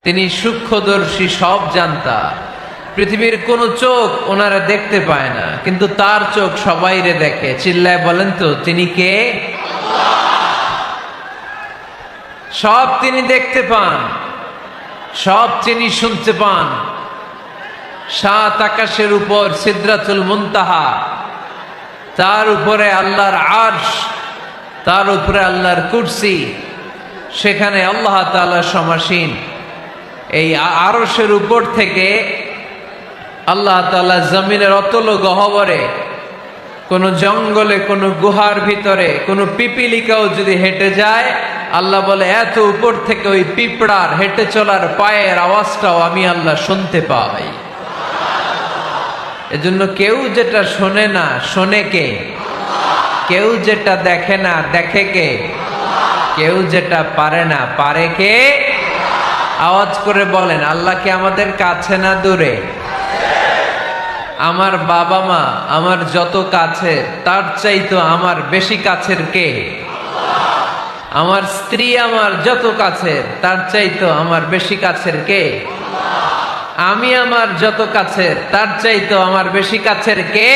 তিনি সূক্ষ্মদর্শী, সব জানতা। পৃথিবীর কোন চোখ ওনারা দেখতে পায় না, কিন্তু তার চোখ সবাইরে দেখে। চিল্লায় বলেন তো তিনি কে? সব তিনি দেখতে পান, সব তিনি শুনতে পান। সাত আকাশের উপর সিদরাতুল মুনতাহা, তার উপরে আল্লাহর আরশ, তার উপরে আল্লাহর কুরসি, সেখানে আল্লাহ তাআলা সমাসীন। এই আরশের উপর থেকে আল্লাহ তাআলা জমিনের অতল গহ্বরে, কোন জঙ্গলে, কোন গুহার ভিতরে কোন পিপিলিকাও যদি হেঁটে যায়, আল্লাহ বলে এত উপর থেকে ওই পিঁপড়ার হেঁটে চলার পায়ের আওয়াজটাও আমি আল্লাহ শুনতে পাই। এজন্য কেউ যেটা শোনে না, শোনে কে? কেউ যেটা দেখে না, দেখে কে? কেউ যেটা পারে না, পারে কে? আওয়াজ করে বলেন, আল্লাহ কি আমাদের কাছে না দূরে? আমার বাবা মা আমার যত কাছের, তার চাইতো আমার বেশি কাছের কে? আমার স্ত্রী আমার যত কাছের, তার চাইতো আমার বেশি কাছের কে? আমি আমার যত কাছের, তার চাইতো আমার বেশি কাছের কে?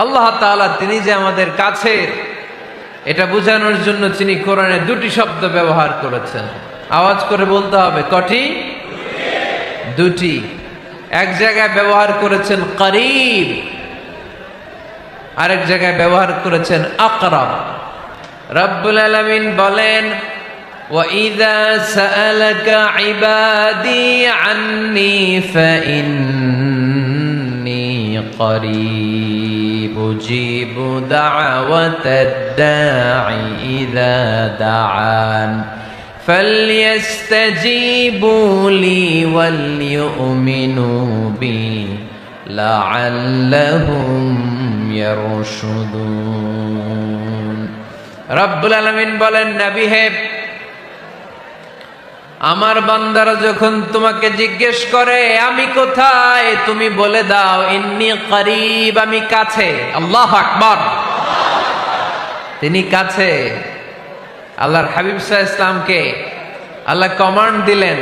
আল্লাহ তাআলা তিনি যে আমাদের কাছের, এটা বোঝানোর জন্য তিনি কোরআনে দুটি শব্দ ব্যবহার করেছেন। আওয়াজ করে বলতে হবে, কটি? দুটি। এক জায়গায় ব্যবহার করেছেন করিব, আরেক জায়গায় ব্যবহার করেছেন আকরাব। রব্বুল আলামিন বলেন, وَإِذَا سَأَلَكَ عِبَادِي عَنِّي فَإِنِّي قَرِيبٌ أُجِيبُ دَعْوَةَ الدَّاعِ إِذَا دَعَانِ فَلْيَسْتَجِيبُوا لِي وَلْيُؤْمِنُوا بِي لَعَلَّهُمْ يَرْشُدُونَ। রব্বুল আলামিন বলেন, নবী হে, আমার বান্দারা যখন তোমাকে জিজ্ঞেস করে আমি কোথায়, তুমি বলে দাও ইন্নী করিব, আমি কাছে। আল্লাহু আকবার, তিনি কাছে। আল্লাহর হাবিব সাল্লাল্লাহু আলাইহি ওয়াসাল্লামকে আল্লাহ কমান্ড দিলেন,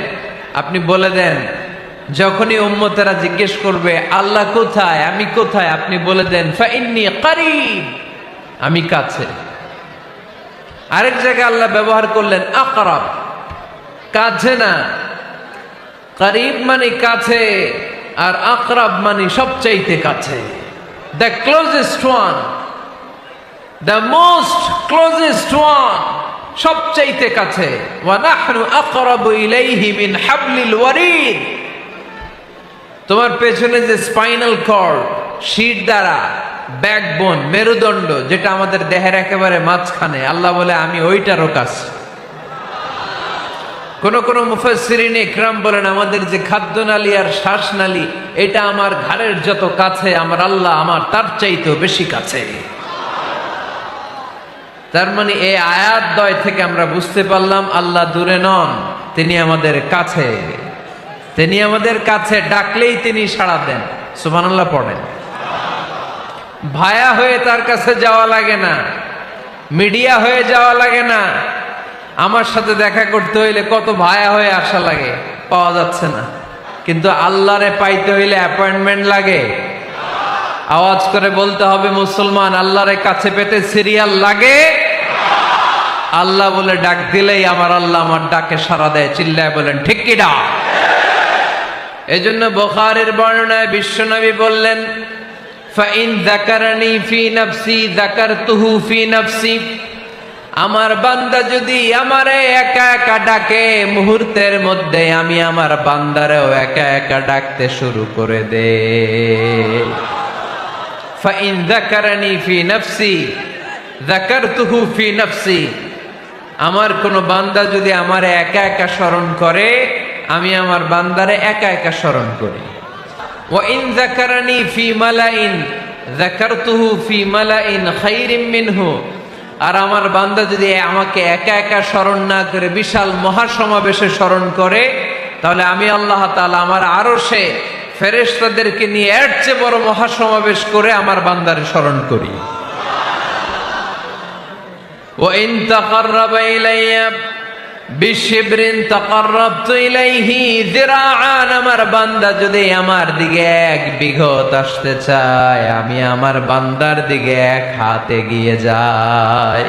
আপনি বলে দেন, যখনই উম্মতেরা জিজ্ঞেস করবে আল্লাহ কোথায়, আমি কোথায়, আপনি বলে দেন ফাইন্নী করিব, আমি কাছে। আরেক জায়গায় আল্লাহ ব্যবহার করলেন আকরাব, কাছে না। করিব মানে কাছে, আর আকরাব মানে সবচাইতে কাছে। The closest one, the most closest one, সবচাইতে কাছে। ওয়া নাহনু আকরাবু ইলাইহি মিন হাবলিল ওয়ারিদ। তোমার পেছনে যে স্পাইনাল কর্ড, শির দ্বারা, ব্যাকবোন, মেরুদণ্ড, যেটা আমাদের দেহের একেবারে মাঝখানে, আল্লাহ বলে আমি ওইটারও কাছে। কোন কোন মুফাসসিরিন ইকরাম বলেন, আমাদের যে খাদ্যনালী আর শ্বাসনালী, এটা আমার ঘাড়ের যত কাছে, আমার আল্লাহ আমার তার চাইতেও বেশি কাছে। তার মানে এই আয়াত দ্বয় থেকে আমরা বুঝতে পারলাম আল্লাহ দূরে নন, তিনি আমাদের কাছে। তিনি আমাদের কাছে, ডাকলেই তিনি সাড়া দেন। সুবহানাল্লাহ পড়েন। ভায়া হয়ে তার কাছে যাওয়া লাগে না, মিডিয়া হয়ে যাওয়া লাগে না। আমার সাথে দেখা করতে হইলে কত ভায়া হয়ে আসা লাগে, পাওয়া যাচ্ছে না। কিন্তু আল্লাহরে পাইতে হইলে অ্যাপয়েন্টমেন্ট লাগে। আওয়াজ করে বলতে হবে মুসলমান, আল্লাহরে কাছে পেতে সিরিয়াল লাগে। আল্লাহ বলে ডাক দিলেই আমার আল্লাহ আমার ডাকে সাড়া দেয়। চিল্লায় বলেন ঠিক কি না? এজন্য বুখারীর বর্ণনায় বিশ্বনবী বললেন, ফাইন যাকারানি ফি নাফসি যাকারতুহু ফি নাফসি। আমার বান্দা যদি আমারে একা একা ডাকে, মুহূর্তের মধ্যে আমি আমার বান্দারেও একা একা ডাকতে শুরু করে দে। ফাইন যাকারানি ফি নাফসি যাকারতুহু ফি নাফসি। আমার কোন বান্দা যদি আমারে একা একা স্মরণ করে, আমি আমার বান্দারে একা একা স্মরণ করি। ওয়া ইন যাকারানি ফি মালাইন যাকারতুহু ফি মালাইন খায়রিম মিনহু। আর আমার বান্দা যদি আমাকে একা একা স্মরণ না করে বিশাল মহাসমাবেশে স্মরণ করে, তাহলে আমি আল্লাহ তাআলা আমার আরশে ফেরেশতাদেরকে নিয়ে এর চেয়ে বড় মহাসমাবেশ করে আমার বান্দারে স্মরণ করি। ওয়া ইন তাকাররাবা ইলাইয়া বিশিবরিন তাকাররাবতু ইলাইহি যিরাআন, আমার বান্দা যদি আমার দিকে 1 বিঘত আসতে চায়, আমি আমার বান্দার দিকে 1 হাত এগিয়ে যাই।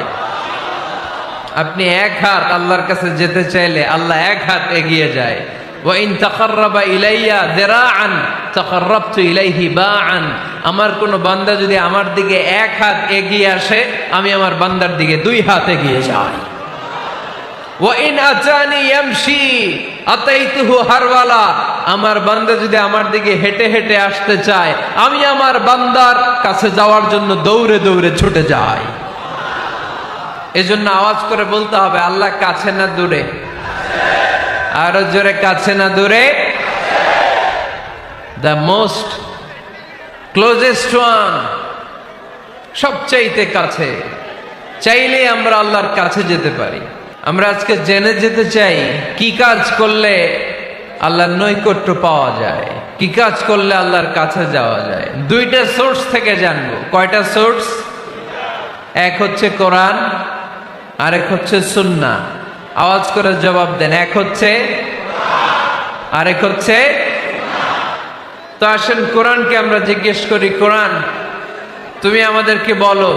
আপনি 1 হাত আল্লাহর কাছে যেতে চাইলে আল্লাহ 1 হাত এগিয়ে যায়। ওয়া ইন তাকাররাবা ইলাইয়া যিরাআন তাকাররাবতু ইলাইহি বাআন, আমার কোন বান্দা যদি আমার দিকে 1 হাত এগিয়ে আসে, আমি আমার বান্দার দিকে 2 হাত এগিয়ে যাই। ওয়া ইন আতানি ইয়ামশি আতাইতুহু হারওয়ালা, আমার বান্দা যদি আমার দিকে হেঁটে হেঁটে আসতে চায়, আমি আমার বান্দার কাছে যাওয়ার জন্য দৌড়ে দৌড়ে ছুটে যাই। এজন্য আওয়াজ করে বলতে হবে, আল্লাহ কাছে না দূরে? আরো জোরে, কাছে না দূরে? দ্য মোস্ট ক্লোজেস্ট ওয়ান, সবচাইতে কাছে। চাইলে আমরা আল্লাহর কাছে যেতে পারি। আমরা আজকে জেনে যেতে চাই কি কাজ করলে আল্লাহর নৈকট্য পাওয়া যায়, কি কাজ করলে আল্লাহর কাছে যাওয়া যায়। 2টা সোর্স থেকে জানবো। কয়টা সোর্স? এক হচ্ছে কোরআন, আরেক হচ্ছে সুন্নাহ। আওয়াজ করে জবাব দেন, এক হচ্ছে, আরেক হচ্ছে। তো আসেন কোরআনকে আমরা জিজ্ঞেস করি, কোরআন তুমি আমাদেরকে বলো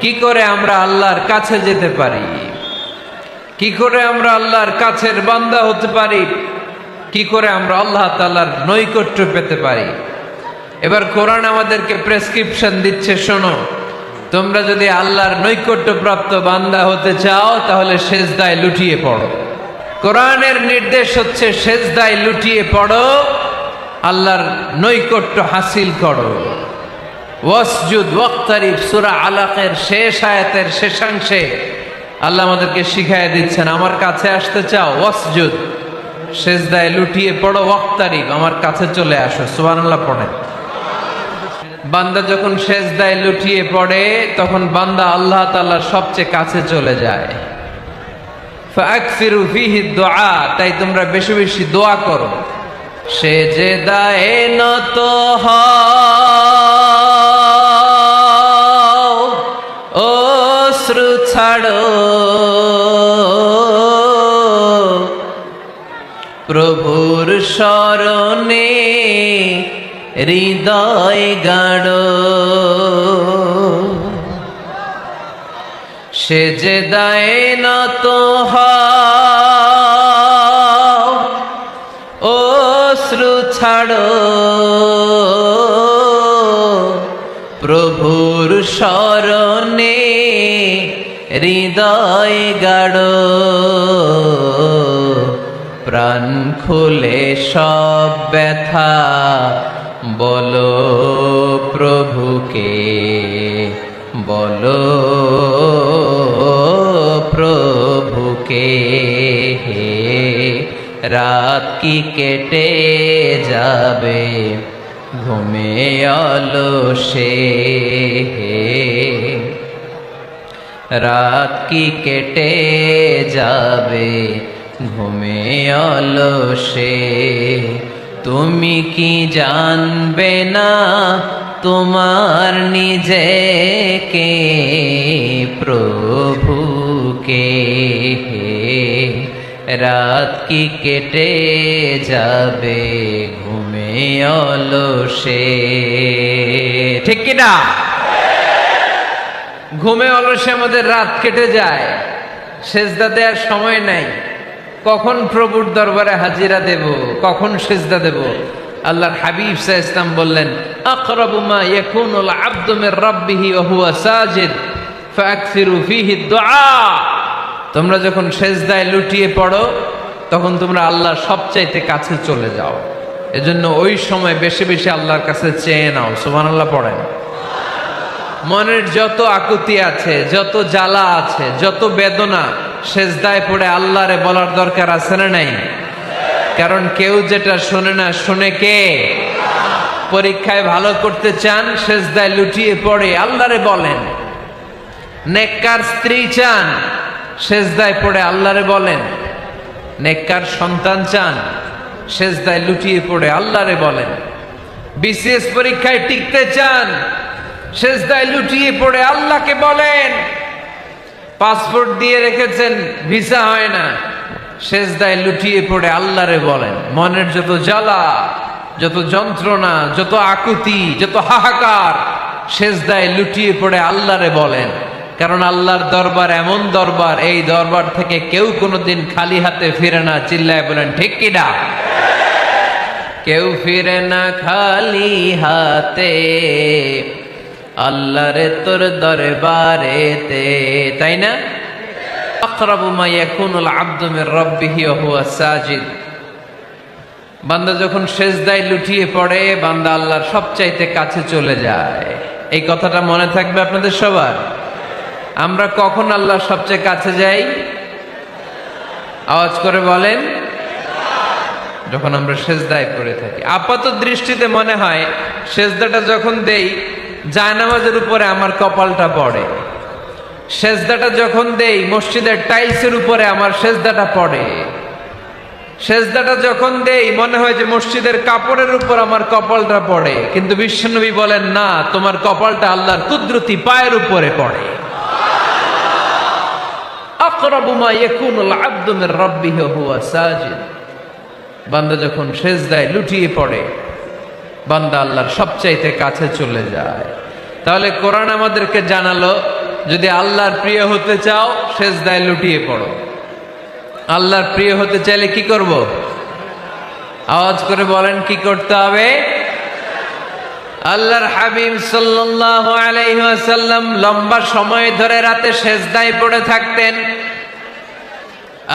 কি করে আমরা আল্লাহর কাছে যেতে পারি, কি করে আমরা আল্লাহর কাছের বান্দা হতে পারি, কি করে আমরা আল্লাহ তাআলার নৈকট্য পেতে পারি। এবার কোরআন আমাদেরকে প্রেসক্রিপশন দিচ্ছে, শোনো, তোমরা যদি আল্লাহর নৈকট্য প্রাপ্ত বান্দা হতে চাও তাহলে সেজদায় লুটিয়ে পড়ো। কোরআনের নির্দেশ হচ্ছে সেজদায় লুটিয়ে পড়ো, আল্লাহর নৈকট্য হাসিল করো। ওয়াসজুদ ওয়াক্তারিব, সূরা আলাকের শেষ আয়াতের শেষাংশে আল্লাহ আমাদেরকে শিখাইয়া দিচ্ছেন, আমার কাছে আসতে চাও, ওয়াসজুদ, সেজদায় লুটিয়ে পড়ো, ওয়াক্তারিব, আমার কাছে চলে আসো। সুবহানাল্লাহ পড়েন। বান্দা যখন সেজদায় লুটিয়ে পড়ে তখন বান্দা আল্লাহ তাআলার সবচেয়ে কাছে চলে যায়। ফাকসিরু ফিহি দুআ, তাই তোমরা বেশি বেশি দোয়া করো। সেজদায়ে নত হও, অশ্রু ছাড়ো, প্রভুর শরণে হৃদয় গাড়ো। সেজদায়ে নত হও, অশ্রু ছাড়ো, প্রভুর শরণে হৃদয় গাড়ো। প্রাণ খুলে সব ব্যথা বলো প্রভুকে, বলো প্রভুকে। রাত কি কেটে যাবে ঘুমে অলসে, রাত কি কেটে যাবে ঘুমে অলসে। তুমি কি জানবে না তোমার নিজেকে, প্রভুকে। রাত কি কেটে যাবে ঘুমে অলসে, ঠিক কিনা? ঘুমে অলসে আমাদের রাত কেটে যায়, সেজদা দেওয়ার সময় নাই। কখন প্রভুর দরবারে হাজিরা দেব, কখন সেজদা দেব? আল্লাহর হাবিব সাল্লাল্লাহু আলাইহি ওয়াসাল্লাম বললেন, আকরাবু মা ইয়াকুনুল আবদু মির রাব্বিহি ওয়া হুয়া সাজিদ ফাকসিরু ফীহি দুআ। তোমরা যখন সেজদায় লুটিয়ে পড়ো তখন তোমরা আল্লাহর সবচাইতে কাছে চলে যাও। এজন্য ওই সময় বেশি বেশি আল্লাহর কাছে চেয়ে নাও। সুবহানাল্লাহ পড়েন। মনের যত আকুতি আছে, যত জ্বালা আছে, যত বেদনা, সেজদায় পড়ে আল্লাহরে বলার দরকার আছে না নাই? কারণ কেউ যেটা শোনে না, শোনে কে? পরীক্ষায় ভালো করতে চান, সেজদায় লুটিয়ে পড়ে আল্লাহরে বলেন। নেককার স্ত্রী চান, সেজদায় পড়ে আল্লাহরে বলেন। নেককার সন্তান চান, সেজদায় লুটিয়ে পড়ে আল্লাহরে বলেন। বিসিএস পরীক্ষায় টিকতে চান, সেজদায় লুটিয়ে পড়ে আল্লাহকে বলেন। পাসপোর্ট দিয়ে রেখেছেন, ভিসা হয় না, সেজদায় লুটিয়ে পড়ে আল্লাহরে বলেন, মনের যত জ্বালা, যত যন্ত্রণা, যত আকুতি, যত হাহাকার, সেজদায় লুটিয়ে পড়ে আল্লাহরে বলেন। কারণ আল্লাহর দরবার এমন দরবার, এই দরবার থেকে কেউ কোনোদিন খালি হাতে ফিরে না। চিল্লায় বলেন ঠিক কিনা? কেউ ফিরে না খালি হাতে আল্লাহরে তোর দরবারেতে, তাই না? আকরাবু মা ইয়াকুনুল আবদু মির রাব্বিহি ওয়া হুয়া সাজিদ। বান্দা যখন সেজদায় লুটিয়ে পড়ে, বান্দা আল্লাহর সবচাইতে কাছে চলে যায়। এই কথাটা মনে থাকবে আপনাদের সবার। আমরা কখন আল্লাহর সবচেয়ে কাছে যাই? আওয়াজ করে বলেন। যখন আমরা সেজদায় পড়ে থাকি। আপাত দৃষ্টিতে মনে হয় সেজদাটা যখন দেই, জায়নামাজের উপরে আমার কপালটা পড়ে। সেজদাটা যখন দেই, মসজিদের টাইলসের উপরে আমার সেজদাটা পড়ে। সেজদাটা যখন দেই, মনে হয় যে মসজিদের কাপড়ের উপর আমার কপালটা পড়ে। কিন্তু বিশ্বনবী বলেন, না, তোমার কপালটা আল্লাহর কুদরতি পায়ের উপরে পড়ে। আকরাবু মা ইয়াকুনুল আবদু মির রাব্বিহি ওয়া হুয়া সাজিদ। বান্দা যখন সেজদায় লুটিয়ে পড়ে, বান্দা আল্লাহর সবচাইতে কাছে চলে যায়। তাহলে কোরআন আমাদেরকে জানালো, যদি আল্লাহর প্রিয় হতে চাও, সেজদায় লুটিয়ে পড়ো। আল্লাহর প্রিয় হতে চাইলে কি করব? আওয়াজ করে বলেন, কি করতে হবে? আল্লাহর হাবিব সাল্লাল্লাহু আলাইহি ওয়াসাল্লাম লম্বা সময় ধরে রাতে সেজদায় পড়ে থাকতেন।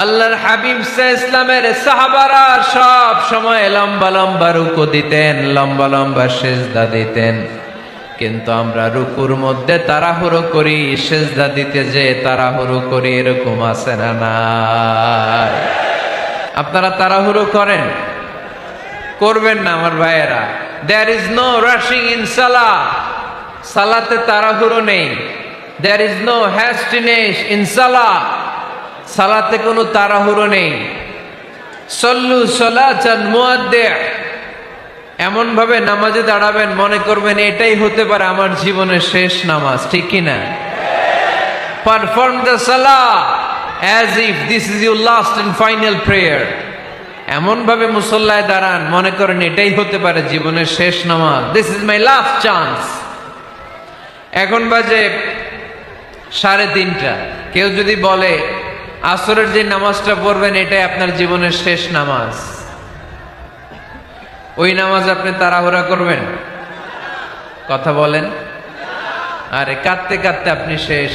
আল্লাহর হাবিব ইসলামের সাহাবারা সব সময় লম্বা লম্বা রুকু দিতেন, লম্বা লম্বা সেজদা দিতেন। কিন্তু আমরা রুকুর মধ্যে তাড়াহুড়ো করি, সেজদা দিতে যে তাড়াহুড়ো করি, এরকম আছে না নাই? আপনারা তাড়াহুড়ো করেন? করবেন না আমার ভাইয়েরা। There is no rushing in salah. সালাতে তাড়াহুড়ো নেই। There is no hastiness in salah. সালাতে কোনো তাড়াহুড়ো নেই। সল্লু সালাতান মুআদ্দি'। এমন ভাবে নামাজে দাঁড়াবেন, মনে করবেন এটাই হতে পারে আমার জীবনের শেষ নামাজ, ঠিক কি না? Perform the salah as if this is your last and final prayer. এমন ভাবে মুসল্লায় দাঁড়ান, মনে করেন এটাই হতে পারে জীবনের শেষ নামাজ। This is my last chance. এখন বাজে 3:30। কেউ যদি বলে আসরের যে নামাজটা পড়বেন এটাই আপনার জীবনের শেষ নামাজ, ওই নামাজ আপনি তাড়াহুড়া করবেন? কথা বলেন। আরে কাঁদতে কাঁদতে আপনি শেষ।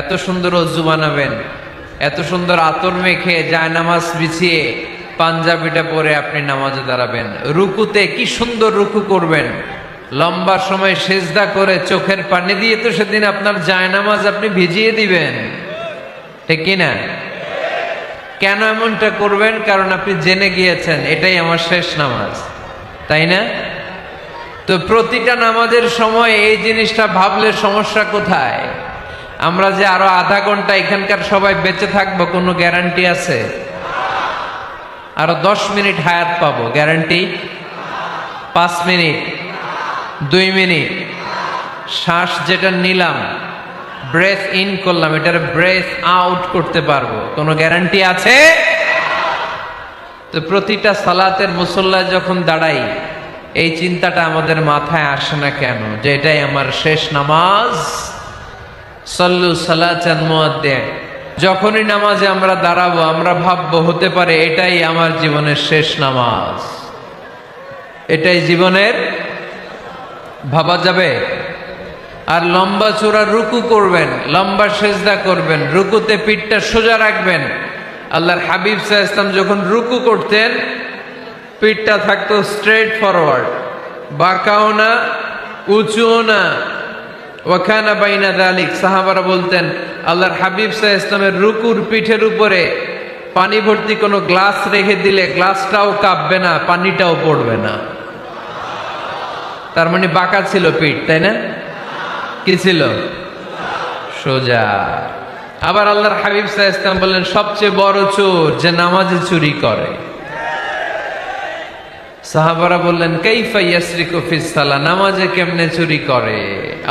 এত সুন্দর ওযু বানাবেন, এত সুন্দর আতর মেখে জায়নামাজ বিছিয়ে পাঞ্জাবিটা পরে আপনি নামাজে দাঁড়াবেন। রুকুতে কি সুন্দর রুকু করবেন, লম্বা সময় সেজদা করে চোখের পানি দিয়ে তো সেদিন আপনার জায়নামাজ আপনি ভিজিয়ে দিবেন, ঠিক কি না? কেন এমনটা করবেন? কারণ আপনি জেনে গিয়েছেন এটাই আমার শেষ নামাজ, তাই না? তো প্রতিটা নামাজের সময় এই জিনিসটা ভাবলে সমস্যা কোথায়? আমরা যে আরো আধা ঘন্টা এখানকার সবাই বেঁচে থাকবো, কোনো গ্যারান্টি আছে? আরো 10 মিনিট হায়াত পাবো, গ্যারান্টি? 5 মিনিট, 2 মিনিট, শ্বাস যেটা নিলাম, ব্রেথ ইন করলাম, এটার ব্রেথ আউট করতে পারবো, কোনো গ্যারান্টি আছে? তো প্রতিটা সালাতের মুসল্লায় যখন দাঁড়াই, এই চিন্তাটা আমাদের মাথায় আসে না কেন যে এটাই আমার শেষ নামাজ? সল্লু সালাতান মুআদ্দি'। যখনই নামাজে আমরা দাঁড়াবো, আমরা ভাববো হতে পারে এটাই আমার জীবনের শেষ নামাজ। এটাই জীবনের, ভাবা যাবে? আর লম্বা চূড়া রুকু করবেন, লম্বা সেজদা করবেন, রুকুতে পিঠটা সোজা রাখবেন। আল্লাহর হাবিব সাল্লাল্লাহু আলাইহি ওয়াসাল্লাম যখন রুকু করতেন, পিঠটা থাকতো স্ট্রেট ফরওয়ার্ড, বাঁকাও না, উঁচুও না, ওয়াকানা বাইনা যালিক। সাহাবারা বলতেন আল্লাহর হাবিব সাল্লাল্লাহু আলাইহি ওয়াসাল্লামের রুকুর পিঠের উপরে পানি ভর্তি কোনো গ্লাস রেখে দিলে গ্লাসটাও কাঁপবে না, পানিটাও পড়বে না। তার মানে বাঁকা ছিল পিঠ, তাই না? কি ছিল? সোজা। আবার আল্লাহর হাবিব সাল্লাল্লাহু আলাইহি ওয়াসাল্লাম বললেন সবচেয়ে বড় চোর যে নামাজে চুরি করে। সাহাবারা বললেন কাইফা ইয়াসরিকু ফিস সালাহ, নামাজে কেমনে চুরি করে?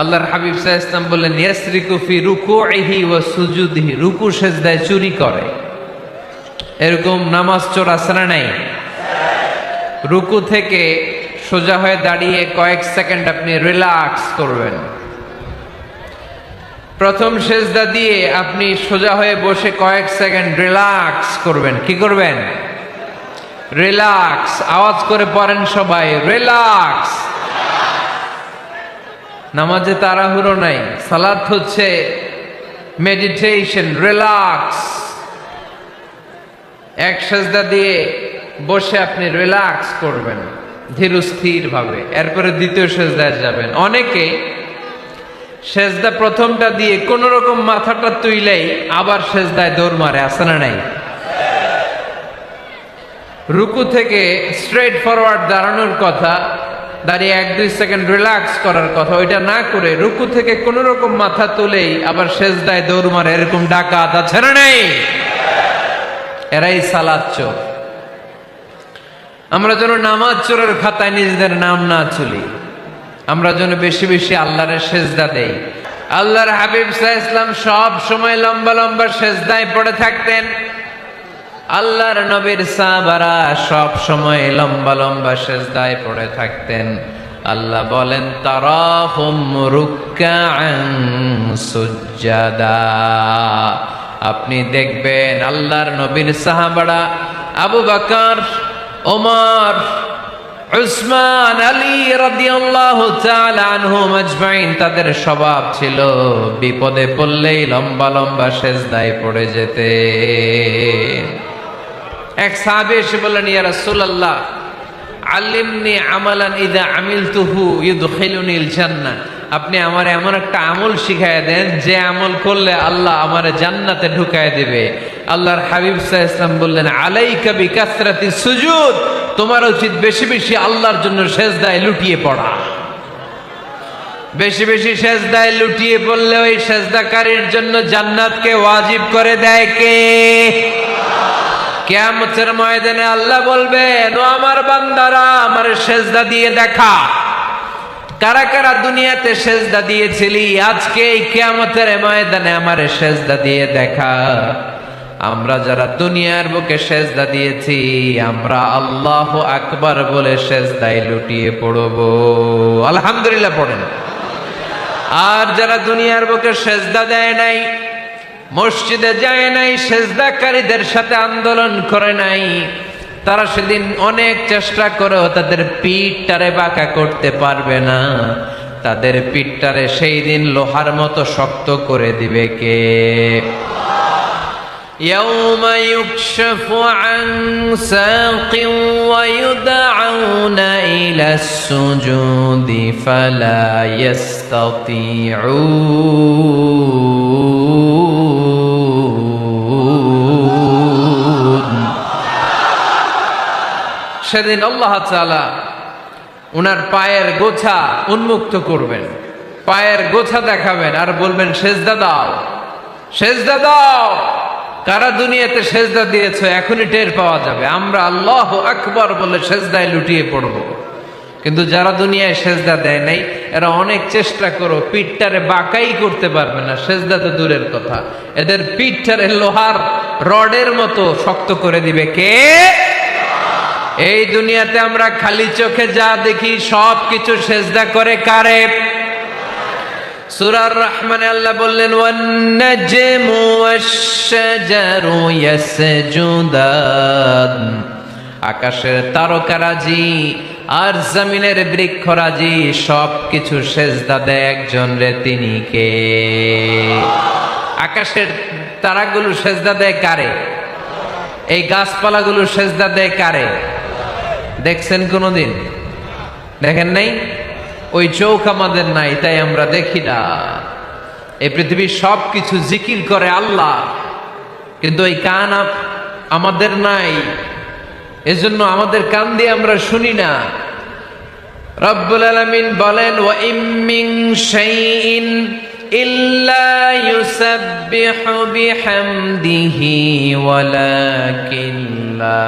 আল্লাহর হাবিব সাল্লাল্লাহু আলাইহি ওয়াসাল্লাম বললেন ইয়াসরিকু ফি রুকুইহি ওয়া সুজুদিহি, রুকু সেজদায় চুরি করে। এরকম নামাজ চোর আছে না নাই? রুকু থেকে সোজা হয়ে দাঁড়িয়ে কয়েক সেকেন্ড আপনি রিল্যাক্স করবেন। প্রথম সেজদা দিয়ে আপনি সোজা হয়ে বসে কয়েক সেকেন্ড রিল্যাক্স করবেন। কি করবেন? রিল্যাক্স। আওয়াজ করে পড়েন সবাই, রিল্যাক্স। নামাজে তাড়াহুড়ো নাই, সালাত হচ্ছে মেডিটেশন, রিল্যাক্স। এক সেজদা দিয়ে বসে আপনি রিল্যাক্স করবেন ধীর স্থির ভাবে, এরপরে দ্বিতীয় সেজদায় যাবেন। অনেকে সেজদা প্রথমটা দিয়ে কোন রকম মাথাটা তুইলেই আবার সেজদায় দৌড় মারে, আছে না নাই? রুকু থেকে স্ট্রেট ফরওয়ার্ড দাঁড়ানোর কথা, দাঁড়িয়ে 1-2 সেকেন্ড রিল্যাক্স করার কথা, ওইটা না করে রুকু থেকে কোন রকম মাথা তুলেই আবার সেজদায় দৌড় মারে, এরকম ডাকাত আছে না নাই? এরাই সালাত চোর। আমরা যেন নামাজ চোরের খাতায় নিজেদের নাম না তুলি, আমরা যেন বেশি বেশি আল্লাহর সেজদা দেই। আল্লাহর হাবিব সাল্লাল্লাহু আলাইহি ওয়াসাল্লাম সব সময় লম্বা লম্বা সেজদায় পড়ে থাকতেন। আল্লাহর নবীর সাহাবারা সব সময় লম্বা লম্বা সেজদায় পড়ে থাকতেন। আল্লাহ বলেন তারাহুম রুকআন সুজদা। আপনি দেখবেন আল্লাহর নবীর সাহাবারা আবু বকর, ওমর, উসমান, আলী রাদিয়াল্লাহু তাআলা আনহুম আজমাইন, তাদের স্বভাব ছিল বিপদে পড়লেই লম্বা লম্বা সেজদায় পড়ে যেতে। এক সাহাবী এসে বললেন, ইয়া রাসূলুল্লাহ আল্লিমনি আমালান ইযা আমিলতুহু ইউদখিলুনিল জান্নাহ। আপনি আমারে এমন একটা আমল শিখায়া দেন যে আমল করলে আল্লাহ আমারে জান্নাতে ঢুকায় দিবে। আল্লাহর হাবিব সাল্লাল্লাহু আলাইহি ওয়াসাল্লাম বললেন, আলাইকা বিকাসরাতিস সুজুদ। তোমার উচিত বেশি বেশি আল্লাহর জন্য সেজদায় লুটিয়ে পড়া। বেশি বেশি সেজদায় লুটিয়ে পড়লে ওই সেজদাকারীর জন্য জান্নাতকে ওয়াজিব করে দেয় কে? কিয়ামতের ময়দানে আল্লাহ বলবেন, ও আমার বান্দারা আমার সেজদা দিয়ে দেখা। কারা কারা দুনিয়াতে সেজদা দিয়েছিলি, আজকে এই কিয়ামতের ময়দানে আমার সেজদা দিয়ে দেখা। আমরা যারা দুনিয়ার বুকে সেজদা দিয়েছি, আমরা আল্লাহু আকবার বলে সেজদায় লুটিয়ে পড়ব। আলহামদুলিল্লাহ পড়েন। আর যারা দুনিয়ার বুকে সেজদা দেয় নাই, মসজিদে যায় নাই, সেজদাকারীদের সাথে আন্দোলন করে নাই, তারা সেদিন অনেক চেষ্টা করেও তাদের পিঠটারে বাঁকা করতে পারবে না। তাদের পিঠটারে সেই দিন লোহার মতো শক্ত করে দিবে কে? ইয়াউমা ইউকশাফু আন সাকিন ওয়া ইউদআউনা ইলাস সুজুদি ফালা ইস্তাতিউন। সেদিন আল্লাহ তাআলা উনার পায়ের গোছা উন্মুক্ত করবেন, পায়ের গোছা দেখাবেন আর বলবেন, সেজদা দাও, সেজদা দাও। কারা দুনিয়াতে সেজদা দিয়েছো এখনই টের পাওয়া যাবে। আমরা আল্লাহু আকবার বলে সেজদায় লুটিয়ে পড়ব। কিন্তু যারা দুনিয়ায় সেজদা দেয় নাই, এরা অনেক চেষ্টা করো পিঠটারে বাঁকাই করতে পারবে না, সেজদা তো দূরের কথা, এদের পিঠটারে লোহার রডের মতো শক্ত করে দিবে কে? এই দুনিয়াতে আমরা খালি চোখে যা দেখি সব কিছু সেজদা করে কারে? সূরা আর-রহমানে আল্লাহ বললেন, ওয়ান নাজমু ওয়াশ-শাজারু ইয়াসজুদান। আকাশের তারকারাজি আর জমিনের বৃক্ষরাজি সব কিছু সেজদা দেয় একজন রে, তিনি কে? আকাশের তারাগুলো সেজদা দেয় কারে? এই গাছপালাগুলো সেজদা দেয় কারে? দেখছেন কোনদিন? দেখেন নাই? ওই চোখ আমাদের নাই, তাই আমরা দেখি না। এই পৃথিবীর সব কিছু জিকির করে আল্লাহ, কিন্তু ওই কান আমাদের নাই, এজন্য আমাদের কান দিয়ে আমরা শুনি না। রব্বুল আলামিন বলেন, ওয়া ইম মিন শাইইন ইল্লা ইউসাব্বিহু বিহামদিহি ওয়ালাকিন লা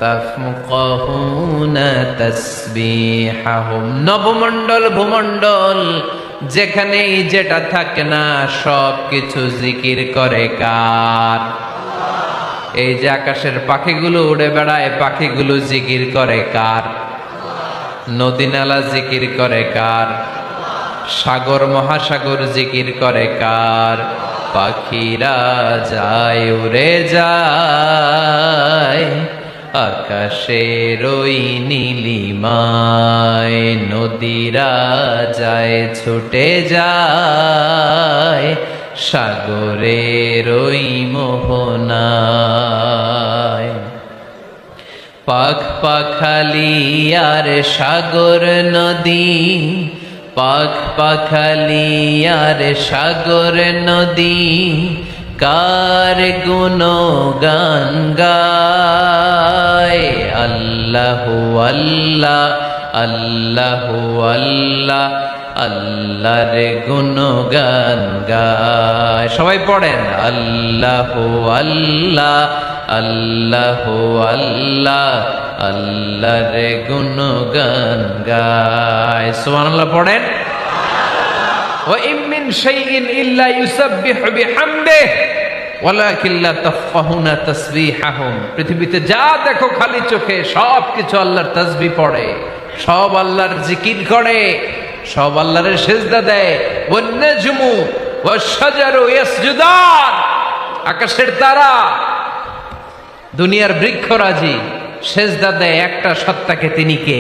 তাফকাহুনা তাসবিহাহুম। নবমণ্ডল ভূমণ্ডল যেখানেই যেটা থাকে না সব কিছু জিকির করে কার? এই যে আকাশের পাখিগুলো উড়ে বেড়ায়, পাখিগুলো জিকির করে কার? নদী নালা জিকির করে কার? সাগর মহাসাগর জিকির করে কার? পাখিরা যায় উড়ে যায় আকাশের ওই নীলিমায়, নদীরা যায় ছুটে যায় সাগরের ওই মোহনায়। পাখ পাখালি আর সাগর নদী, পাখ পাখালি আর সাগর নদী, কার গুণগান গায়? আল্লাহু আল্লাহ আল্লাহু আল্লাহ, আল্লাহর গুণগান গায়। সবাই পড়েন আল্লাহু আল্লাহ আল্লাহু আল্লাহ, আল্লাহর গুণগান গায়। সুবহানাল্লাহ পড়েন। ওয়া ইম মিন শাইইন ইল্লা ইউসাব্বিহু বিহামদিহি ওয়ালাকিন লা তাফকাহুনা তাসবিহাহুম। পৃথিবীতে যা দেখো খালি চোখে সব কিছু আল্লাহর তাসবিহ পড়ে, সব আল্লাহর জিকির করে, সব আল্লাহর সিজদা দেয়। ওয়ান নাজমু ওয়াশ শাজারু ইয়াসজুদান, আকাশের তারা, দুনিয়ার বৃক্ষরাজি সিজদা দেয় একটা সত্তাকে। তিনি কে?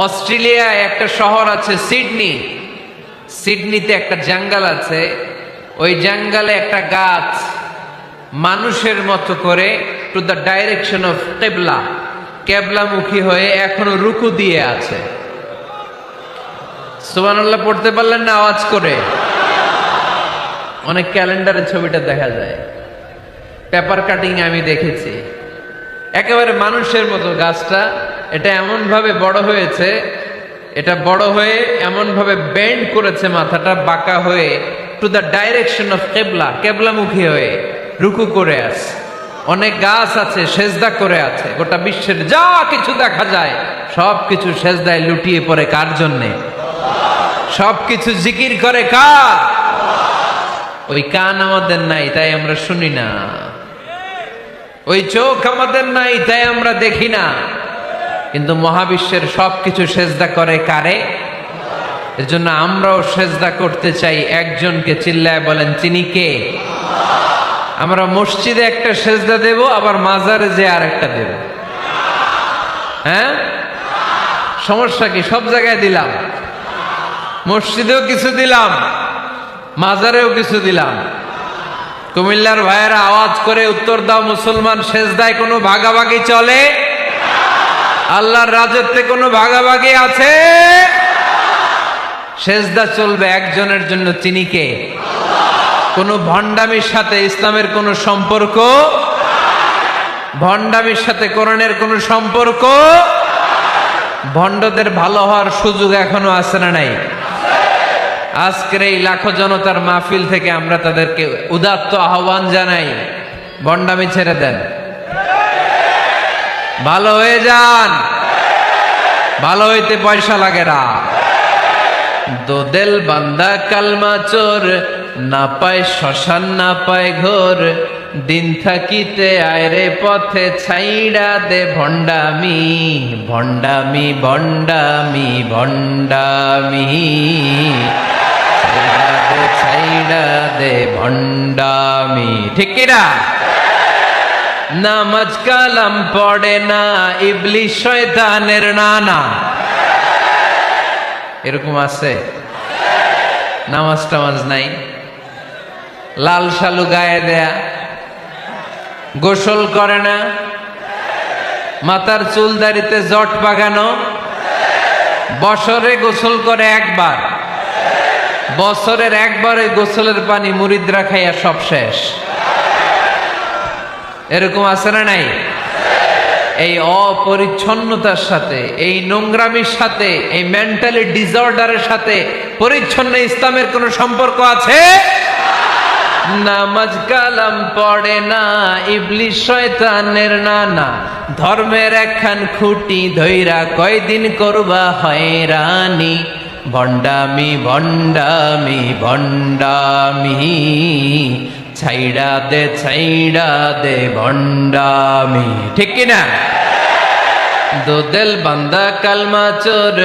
অস্ট্রেলিয়ায় একটা শহর আছে সিডনি, সিডনিতে একটা জঙ্গল আছে। ওই জঙ্গলে একটা গাছ মানুষের মতো করে টু দ্য ডাইরেকশন অফ কিবলা, কেবলামুখী হয়ে এখনো রুকু দিয়ে আছে। সুবহানাল্লাহ পড়তে পারলেন না আওয়াজ করে? অনেক ক্যালেন্ডারে ছবিটা দেখা যায়, পেপার কাটিং আমি দেখেছি। একেবারে মানুষের মতো গাছটা, এটা এমন ভাবে বড় হয়েছে, এটা বড় হয়ে এমন ভাবে বেন্ড করেছে, মাথাটা বাঁকা হয়ে টু দ্য ডাইরেকশন অফ কেবলা, কেবলামুখী হয়ে রুকু করে আছে। অনেক গাছ আছে সেজদা করে আছে। গোটা বিশ্বের যা কিছু দেখা যায় সব কিছু সেজদায় লুটিয়ে পড়ে কার জন্যে? সব কিছু জিকির করে কার? ওই কান আমাদের নাই তাই আমরা শুনি না, ওই চোখ আমাদের নাই তাই আমরা দেখি না, কিন্তু মহাবিশ্বের সবকিছু সেজদা করে কারে? এর জন্য আমরাও সেজদা করতে চাই একজনকে। চিল্লায় বলেন তিনি কে? আমরা মসজিদে একটা সেজদা দেব, আবার মাজারে যে আর একটা দেব। হ্যাঁ, সমস্যা কি? সব জায়গায় দিলাম, মসজিদেও কিছু দিলাম, মাজারেও কিছু দিলাম। কুমিল্লার ভাইয়েরা আওয়াজ করে উত্তর দাও, মুসলমান সেজদায় কোনো ভাগাভাগি চলে? আল্লাহর রাজত্বে কোনো ভাগাভাগি আছে? সেজদা চলবে একজনের জন্য, তিনি কে? কোন ভণ্ডামির সাথে ইসলামের কোন সম্পর্ক, ভণ্ডামির সাথে কোরআনের কোন সম্পর্ক। ভণ্ডদের ভালো হওয়ার সুযোগ এখনো আছে না নাই? আজকের এই লাখো জনতার মাহফিল থেকে আমরা তাদেরকে উদাত্ত আহ্বান জানাই, ভণ্ডামি ছেড়ে দেন, ভালো হয়ে যান। ভালো হইতে পয়সা লাগে না। দোদেল বান্দা কালমা চোর, না পায় শ্মশান না পায় ঘোর, দিন থাকিতে আয়রে পথে ছাইড়া দে ভণ্ডামি, ভণ্ডামি ভণ্ডামি ভণ্ডামি, ছাইড়া দে ভণ্ডামি। ঠিক কিনা? নামাজ কালাম পড়ে না, ইবলিশ শয়তানের নানা। এরকম আছে? নামাজ টামাজ নাই, লাল শালু গায়ে দেয়া, গোসল করে না, মাথার চুল দাড়িতে জট পাকানো, বছরে গোসল করে একবার, বছরের একবারে গোসলের পানি মুরিদরা খাইয়া সব শেষ। এরকম আছে না নাই? এই অপরিচ্ছন্নতার সাথে, এই নোংরামির সাথে, এই মেন্টালি ডিসঅর্ডারের সাথে পরিচ্ছন্ন ইসলামের কোন সম্পর্ক আছে? নামাজ কালাম পড়ে না, ইবলিশ শয়তানের নানা, ধর্মের একখান খুঁটি ধইরা কয়দিন করবা হয়রানি, ভণ্ডামি ভণ্ডামি ভণ্ডামি, ছাইড়া দে ভণ্ডামি, ঠিক কিনা? দোদেল বান্দা কালমা চোর,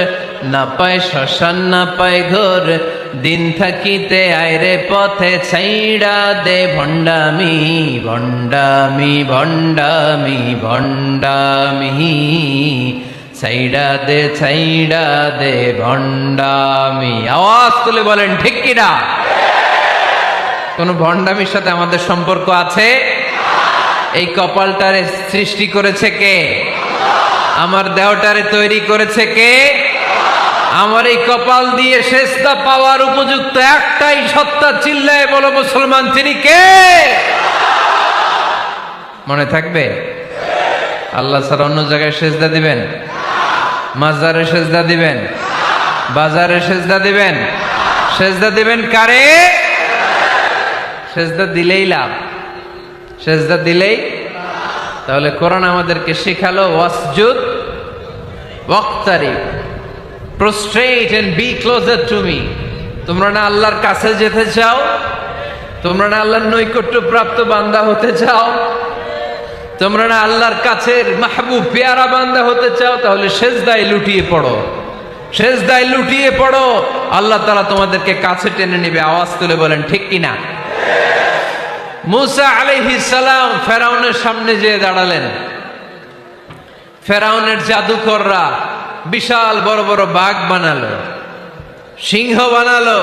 না পায় শ্মশান না পায় ঘোর, দিন থাকিতে আয়রে পথে ছাইড়া দে ভণ্ডামি ভণ্ডামি ভণ্ডামি ভণ্ডামি, ছাইড়া দে ভণ্ডামি। আওয়াজ তুলে বলেন ঠিক কিনা? কোন ভণ্ডামির সাথে আমাদের সম্পর্ক আছে? এই কপালটারে সৃষ্টি করেছে কে? আমার দেহটারে তৈরি করেছে কে? আমার এই কপাল দিয়ে সেজদা পাওয়ার উপযুক্ত একটাই সত্তা, চিল্লায় বলো মুসলমান, তিনি কে? মনে থাকবে? আল্লাহ ছাড়া অন্য জায়গায় সেজদা দিবেন? মাজারে সেজদা দিবেন? বাজারে সেজদা দিবেন? সেজদা দিবেন কারে? সেজদা দিলেই লাভ, সেজদা দিলেই। তাহলে কোরআন আমাদেরকে শিখালো ওয়াসজুদ ওয়াক্তারিব, prostrate and be closer to me. তোমরা না আল্লাহর কাছে যেতে চাও? তোমরা না আল্লাহর নৈকট্য প্রাপ্ত বান্দা হতে চাও? তোমরা না আল্লাহর কাছের মাহবুব পেয়ারা বান্দা হতে চাও? তাহলে সেজদায় লুটিয়ে পড়ো, সেজদায় লুটিয়ে পড়ো, আল্লাহ তাআলা তোমাদেরকে কাছে টেনে নেবে। আওয়াজ তুলে বলেন ঠিক কিনা? মুসা আলাইহিস সালাম ফেরাউনের সামনে যেয়ে দাঁড়ালেন। ফেরাউনের জাদুকররা বিশাল বড় বড় বাঘ বানালো, সিংহ বানালো,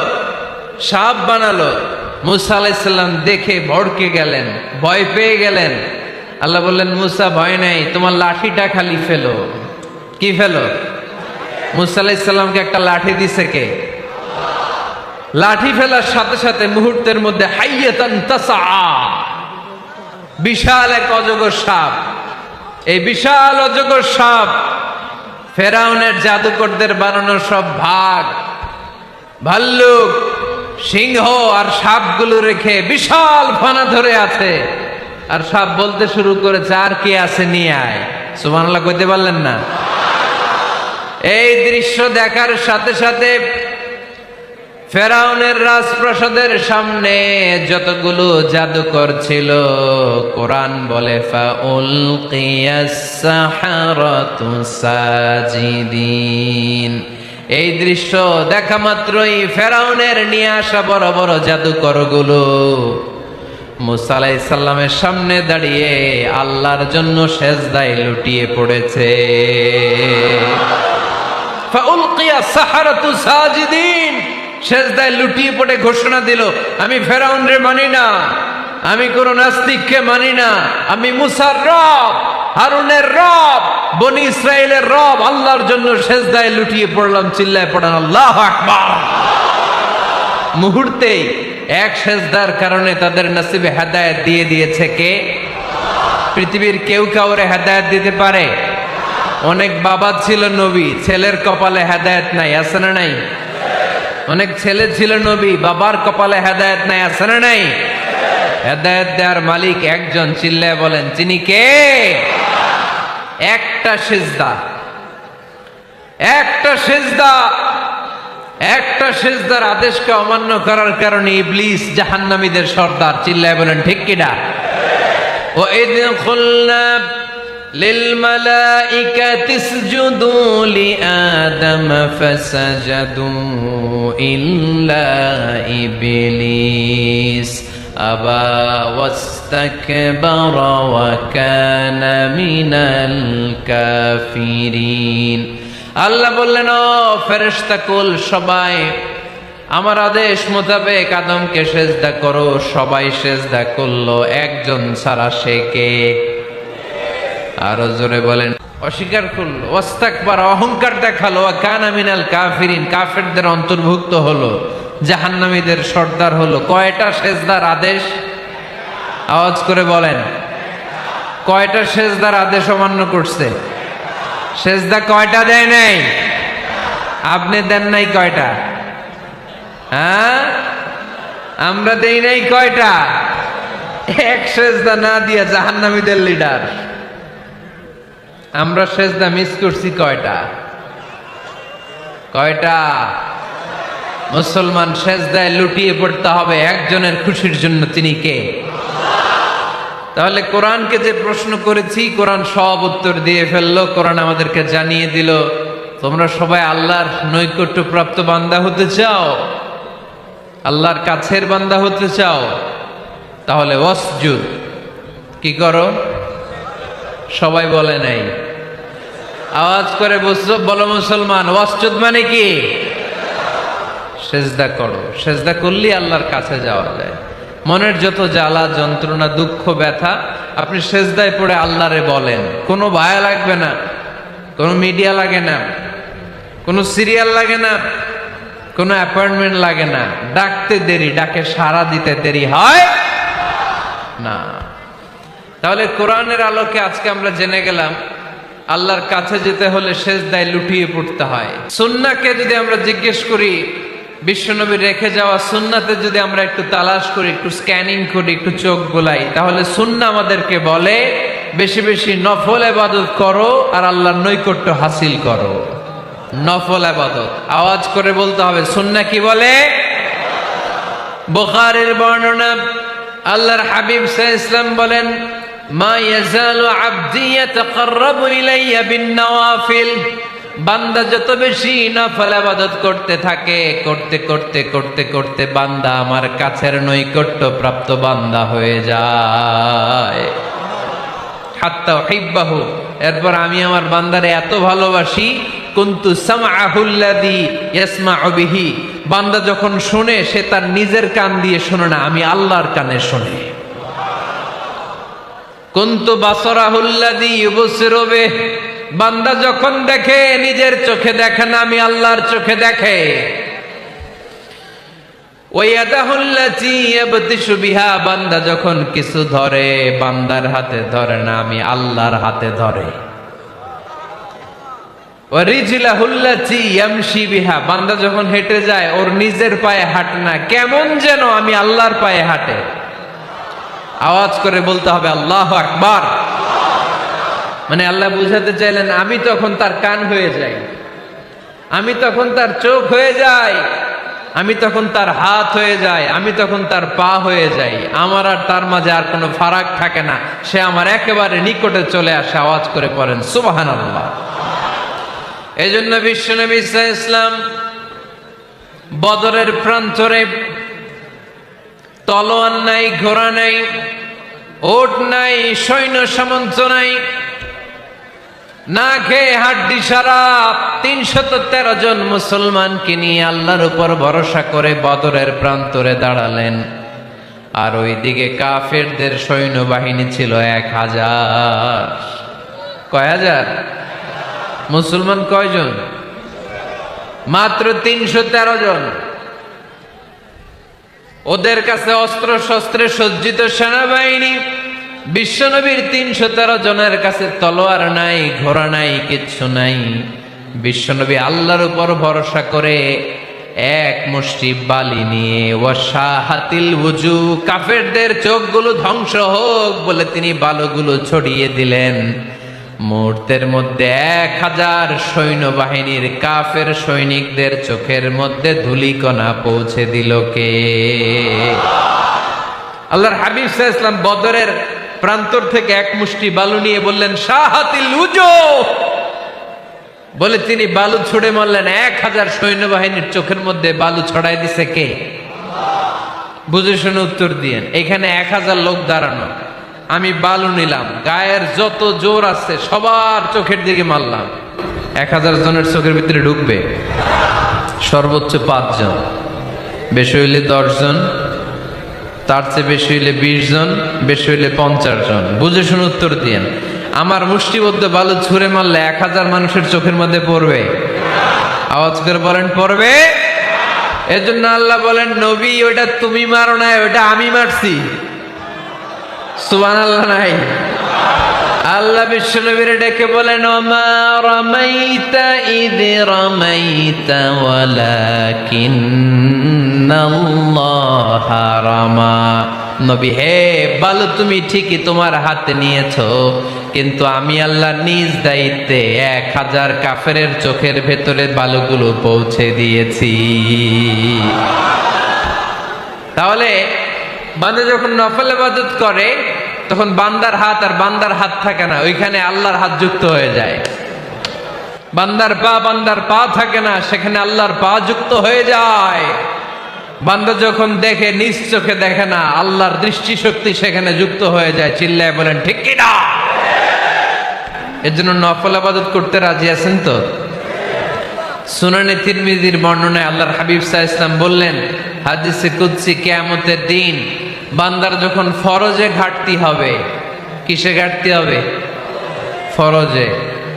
সাপ বানালো। মুসা আলাইহিস সালাম দেখে ভড়কে গেলেন, ভয় পেয়ে গেলেন। আল্লাহ বললেন, মুসা ভয় নাই, তোমার লাঠিটা খালি ফেলো। কি ফেলো? মুসা আলাইহিস সালামকে একটা লাঠি দিছে কে? লাঠি ফেলার সাথে সাথে মুহূর্তের মধ্যে হাইয়াতান তাসআ, বিশাল এক অজগর সাপ। এই বিশাল অজগর সাপ ফেরাউনের জাদুকরদের বানানো সব ভাগ, ভাল্লুক, সিংহ আর সাপগুলো রেখে বিশাল ফানা ধরে আছে। আর সাপ বলতে শুরু করেছে, আর কে আছে নিয়ে আয়। সুবহানাল্লাহ কইতে পারলেন না? এই দৃশ্য দেখার সাথে সাথে ফেরাউনের রাজপ্রাসাদের সামনে যতগুলো জাদুকর ছিল, কোরআন বলে ফাউলকিয়াস সাহারাতু সাজিদিন। এই দৃশ্য দেখা মাত্রই ফেরাউনের নিয়ে আসা বড় বড় জাদুকরগুলো মুসা আলাইহিস সালামের সামনে দাঁড়িয়ে আল্লাহর জন্য সেজদায় লুটিয়ে পড়েছে। ফাউলকিয়াস সাহারাতু সাজিদিন, সেজদায় লুটিয়ে পড়ে ঘোষণা দিল, আমি ফেরাউনরে মানি না, আমি কোন নাস্তিককে মানি না, আমি মুসার রব, হারুনের রব, বনি ইসরাইলের রব, আল্লাহর জন্য সেজদায় লুটিয়ে পড়লাম। চিল্লায় পড়েন আল্লাহু আকবার। মুহূর্তেই এক সেজদার কারণে তাদের নসিবে হেদায়েত দিয়ে দিয়েছে কে? পৃথিবীর কেউ কাউরে হেদায়েত দিতে পারে? অনেক বাবা ছিল নবী, ছেলের কপালে হেদায়েত নাই, আছে না নাই? অনেক ছেলে ছিল নবী, বাবার কপালে হেদায়েত নাই, আছে না নাই? হেদায়েত দেওয়ার মালিক একজন, চিল্লায় বলেন তিনি কে? একটা সিজদা, একটা সিজদা, একটা সিজদার আদেশকে অমান্য করার কারণে ইবলিস জাহান্নামীদের সর্দার। চিল্লায় বলেন ঠিক কিনা? ওয়াইদ কুলনা للملائكة اسجدوا لآدم فسجدوا إلا إبليس أبى واستكبر وكان من الكافرين। আল্লাহ বললেন, ও ফেরেশতা কুল সবাই আমার আদেশ মোতাবেক আদমকে সেজদা করো। সবাই সেজদা করলো, একজন ছাড়া, সে কে? আরো জোরে বলেন। অস্বীকার করলো, ওয়াস্তাকবার, অহংকার দেখালো, ওয়া কানা মিনাল কাফিরিন, কাফেরদের অন্তর্ভুক্ত হলো, জাহান্নামীদের সর্দার হলো। কয়টা সেজদার আদেশ? আওয়াজ করে বলেন, কয়টা সেজদার আদেশ অমান্য করছে? সেজদা কয়টা দেয় নাই? আপনি দেন নাই কয়টা? হ্যাঁ, আমরা দেই নাই কয়টা? এক সেজদা না দিয়া জাহান্নামীদের লিডার। আমরা সেজদা মিস করছি কয়টা? কয়টা? মুসলমান সেজদায় লুটিয়ে পড়তে হবে একজনের খুশির জন্য, তিনি কে? তাহলে কোরআনকে যে প্রশ্ন করেছি, কোরআন সব উত্তর দিয়ে ফেললো। কোরআন আমাদেরকে জানিয়ে দিল, তোমরা সবাই আল্লাহর নৈকট্য প্রাপ্ত বান্দা হতে চাও, আল্লাহর কাছের বান্দা হতে চাও, তাহলে ওয়াসজুদ, কি করো? সবাই বলে নাই, আওয়াজ করে বলো মুসলমান, ওয়াসজুদ মানে কি? সেজদা করো। সেজদা করলে আল্লাহর কাছে যাওয়া যায়। মনের যত জ্বালা যন্ত্রণা দুঃখ ব্যথা আপনি সেজদায় পড়ে আল্লাহরে বলেন। কোনো ভায়া লাগবে না, কোনো মিডিয়া লাগে না, কোনো সিরিয়াল লাগে না, কোনো অ্যাপয়েন্টমেন্ট লাগে না। ডাকতে দেরি, ডাকে সাড়া দিতে দেরি হয় না। তাহলে কোরআনের আলোকে আজকে আমরা জেনে গেলাম আল্লাহর কাছে যেতে হলে সেজদায় লুটিয়ে পড়তে হয়। সুন্নাহকে যদি আমরা জিজ্ঞেস করি, বিশ্বনবী রেখে যাওয়া সুন্নাতে যদি আমরা একটু তালাশ করি, একটু স্ক্যানিং করি, একটু চোখ গোলাই, তাহলে সুন্নাহ আমাদেরকে বলে বেশি বেশি নফল ইবাদত করো আর আল্লাহর নৈকট্য হাসিল করো। নফল ইবাদত আওয়াজ করে বলতে হবে। সুন্নাহ কি বলে? বুখারীর বর্ণনা, আল্লাহর হাবিব সাল্লাল্লাহু আলাইহি ওয়াসাল্লাম বলেন, মা ইয়াজালু আবদি ইয়াতাকাররাবু ইলাইয়া বিন-নওয়াফিল, বান্দা যত বেশি নফল ইবাদত করতে থাকে, করতে করতে করতে করতে বান্দা আমার কাছের নৈকট্য প্রাপ্ত বান্দা হয়ে যায়। হাত্তা উহিব্বাহু, এরপর আমি আমার বান্দারে এত ভালোবাসি, কুনতু সামআহুল্লাযী ইয়াসমাউ বিহি, বান্দা যখন শুনে সে তার নিজের কান দিয়ে শুনে না, আমি আল্লাহর কানে শুনে। কুনতু বাসরাহুল্লাযী ইউবসিরু বিহি, বান্দা যখন দেখে নিজের চোখে দেখে না, আমি আল্লাহর চোখে দেখে। ওয়ায়াদাহুল্লাতী ইয়াবতিশু বিহা, বান্দা যখন কিছু ধরে বান্দার হাতে ধরে না, আমি আল্লাহর হাতে ধরে। ওয়ারিজলাহুল্লাতী ইয়ামশি বিহা, বান্দা যখন হেঁটে যায় ওর নিজের পায়ে হাঁটে না, কেমন যেন আমি আল্লাহর পায়ে হাঁটে। আওয়াজ করে বলতে হবে আল্লাহু আকবার। মানে আল্লাহ বুঝাতে চাইলেন আমি তখন তার কান হয়ে যাই, আমি তখন তার চোখ হয়ে যাই, আমি তখন তার হাত হয়ে যাই, আমি তখন তার পা হয়ে যাই। আমার আর তার মাঝে আর কোনো ফারাক থাকে না, সে আমার একেবারে নিকটে চলে আসে। আওয়াজ করে পড়েন সুবহানাল্লাহ। এই জন্য বিশ্বনবী সাল্লাল্লাহু আলাইহি ওয়াসাল্লাম বদরের প্রান্তরে তলোয়ার নাই, ঘোড়া নাই, ওট নাই, সৈন্য সামন্ত নাই, না খেয়ে হাড্ডি সারা ৩১৩ জন মুসলমানকে নিয়ে আল্লাহর উপর ভরসা করে বদরের প্রান্তরে দাঁড়ালেন। আর ওইদিকে কাফেরদের সৈন্যবাহিনী ছিল ১,০০০। কয় হাজার? মুসলমান কয়জন? মাত্র ৩১৩ জন। ওদের কাছে অস্ত্র শস্ত্রে সজ্জিত সেনাবাহিনী, বিশ্বনবীর ৩১৩ জনের কাছে তলোয়ার নাই, ঘোড়া নাই, কিচ্ছু নাই। বিশ্বনবী আল্লাহর উপর ভরসা করে এক মুষ্টি বালি নিয়ে ওয়াশাহাতিল ওযু, কাফেরদের চোখগুলো ধ্বংস হোক বলে তিনি বালুগুলো ছড়িয়ে দিলেন। মুহূর্তের মধ্যে ১,০০০ সৈন্যবাহিনীর কাফের সৈনিকদের চোখের মধ্যে ধূলিকণা পৌঁছে দিল কে? আল্লাহর হাবিব সাল্লাল্লাহু আলাইহি ওয়াসাল্লাম বদরের প্রান্তর থেকে এক মুষ্টি বালু নিয়ে বললেন শাহাতিল উজু, বলে তিনি বালু ছুড়ে মারলেন। ১,০০০ সৈন্যবাহিনীর চোখের মধ্যে বালু ছড়াই দিছে কে? বুঝে শুনে উত্তর দিয়েন। এখানে ১,০০০ লোক দাঁড়ানো, আমি বালু নিলাম, গায়ের যত জোর আছে সবার চোখের দিকে মারলাম। ১,০০০ জনের চোখের ভিতরে ঢুকবে সর্বোচ্চ ৫ জন, বেশি হইলে ১০ জন, তার চেয়ে বেশি হইলে ২০ জন, বেশি হইলে ৫০ জন। বুঝে শুনে উত্তর দিয়েন। আমার মুষ্টিবদ্ধ বালু ছুঁড়ে মারলে ১,০০০ মানুষের চোখের মধ্যে পড়বে? আওয়াজ করে বলেন পড়বে। এর জন্য আল্লাহ বলেন নবী ওইটা তুমি মারো নাই, ওইটা আমি মারছি। সুবহানাল্লাহ নাই? আল্লাহ বিশ্ব নবীরে ডেকে বলেন ওমা রামাইতা ইয রামাইতা ওয়ালাকিন্নাল্লাহা রামা, নবী হে বালু তুমি ঠিকই তোমার হাতে নিয়েছো, কিন্তু আমি আল্লাহ নিজ দায়িত্বে 1000 কাফেরের চোখের ভেতরে বালুগুলো পৌঁছে দিয়েছি। তাহলে বান্দা যখন নফল ইবাদত করে তখন বান্দার হাত আর বান্দার হাত থাকে না, ওইখানে আল্লাহর হাত যুক্ত হয়ে যায়। বান্দার পা থাকে না, সেখানে আল্লাহর পা যুক্ত হয়ে যায়। বান্দা যখন দেখে নিজ চোখে দেখে না, আল্লাহর দৃষ্টিশক্তি সেখানে যুক্ত হয়ে যায়। চিল্লায় বলেন ঠিক কি না? এর জন্য নফল ইবাদত করতে রাজি আছেন তো? সুনানে তিরমিজির বর্ণনায় আল্লাহর হাবিব সাল্লাল্লাহু আলাইহি ওয়াসাল্লাম বললেন, হাদিসে কুদসি কিয়ামতের দিন বান্দার যখন ফরজে ঘাটতি হবে, কিসে ঘাটতি হবে? ফরজে।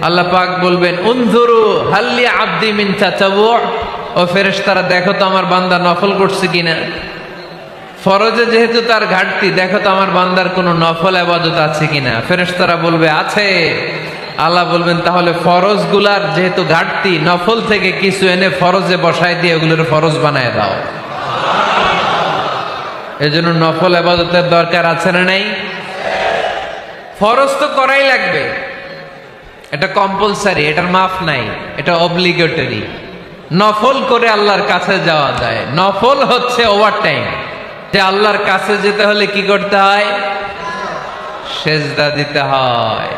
আল্লাহ পাক বলবেন, উনজুরু হাল্লি আব্দি মিন তাতাওয়ু, ও ফেরেশতারা দেখো তো আমার বান্দা নফল করছে কিনা। ফরজে যেহেতু তার ঘাটতি, দেখো তো আমার বান্দার কোনো নফল ইবাদত আছে কিনা। ফেরেশতারা বলবে আছে। আল্লাহ বলবেন, তাহলে ফরজ গুলার যেহেতু ঘাটতি, নফল থেকে কিছু এনে ফরজে বসায় দিয়ে ওগুলোর ফরজ বানায় দাও। এজন্য নফল ইবাদতের দরকার আছে না নাই? ফরজ তো করাই লাগবে, এটা কম্পালসারি, এটার মাফ নাই, এটা অব্লিগেটরি। নফল করে আল্লাহর কাছে যাওয়া যায়। নফল হচ্ছে ওভারটাইম, যে আল্লাহর কাছে যেতে হলে কি করতে হয়? সেজদা দিতে হয়।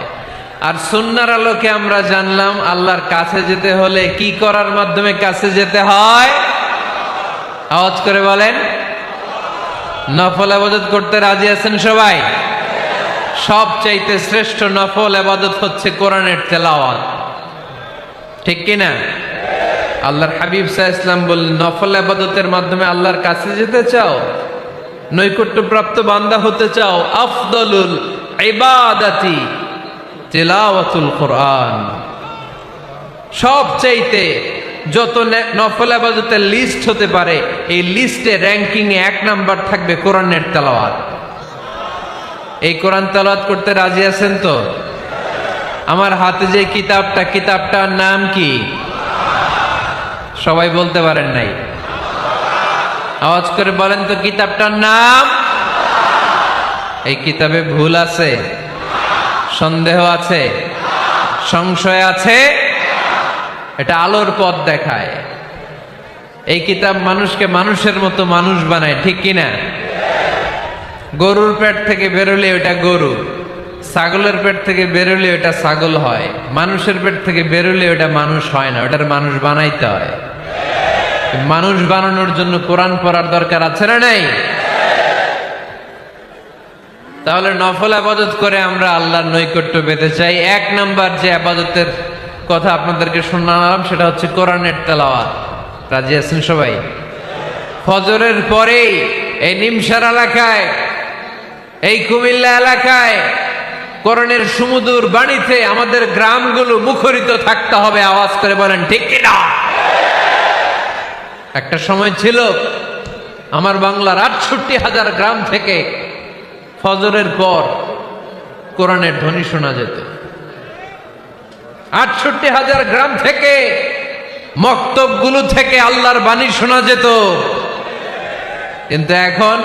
আর সুন্নাহর আলোকে আমরা জানলাম আল্লাহর কাছে যেতে হলে কি করার মাধ্যমে কাছে যেতে হয়? আওয়াজ করে বলেন, নফল ইবাদত করতে রাজি আছেন সবাই? সবচাইতে শ্রেষ্ঠ নফল ইবাদত হচ্ছে কোরআনের তেলাওয়াত, ঠিক কি না? আল্লাহর হাবিব সাল্লাল্লাহু আলাইহি ওয়াসাল্লাম বললেন, নফল ইবাদতের মাধ্যমে আল্লাহর কাছে যেতে চাও, নৈকট্যপ্রাপ্ত বান্দা হতে চাও, আফদলুল ইবাদাতি তিলাওয়াতুল কোরআন। সবচাইতে যত নফল ইবাদতের লিস্ট হতে পারে, এই লিস্টে র্যাঙ্কিং এ 1 নাম্বার থাকবে কোরআনের তেলাওয়াত। এই কোরআন তেলাওয়াত করতে রাজি আছেন তো? আমার হাতে যে কিতাবটার নাম কি? সবাই বলতে পারেন নাই, আওয়াজ করে বলেন তো কিতাবটার নাম। এই কিতাবে ভুল আছে? সন্দেহ আছে? সংশয় আছে? এটা আলোর পথ দেখায়। এই কিতাব মানুষকে মানুষের মতো মানুষ বানায়, ঠিক কিনা? গরুর পেট থেকে বেরোলে ওটা গরু, ছাগলের পেট থেকে বেরোলে ওটা ছাগল হয়, মানুষের পেট থেকে বেরোলে ওটা মানুষ হয় না, ওটার মানুষ বানাইতে হয়। মানুষ বানানোর জন্য কোরআন পড়ার দরকার আছে না নাই? তাহলে নফল ইবাদত করে আমরা আল্লাহর নৈকট্য পেতে চাই। 1 নাম্বার যে ইবাদতের কথা আপনাদেরকে শোনালাম সেটা হচ্ছে কোরআনের তেলাওয়াত। রাজি আছেন সবাই? ফজরের পরে এই নিমসার এলাকায়, এই কুমিল্লা এলাকায় কোরআনের সুমধুর বাণীতে আমাদের গ্রামগুলো মুখরিত থাকতে হবে। আওয়াজ করে বলেন ঠিক কিনা? একটা সময় ছিল আমার বাংলার 68,000 গ্রাম থেকে ফজরের পর কোরআনের ধ্বনি শোনা যেত। 68,000 গ্রাম থেকে, মক্তবগুলো থেকে আল্লাহর বাণী শোনা যেত। কিন্তু এখন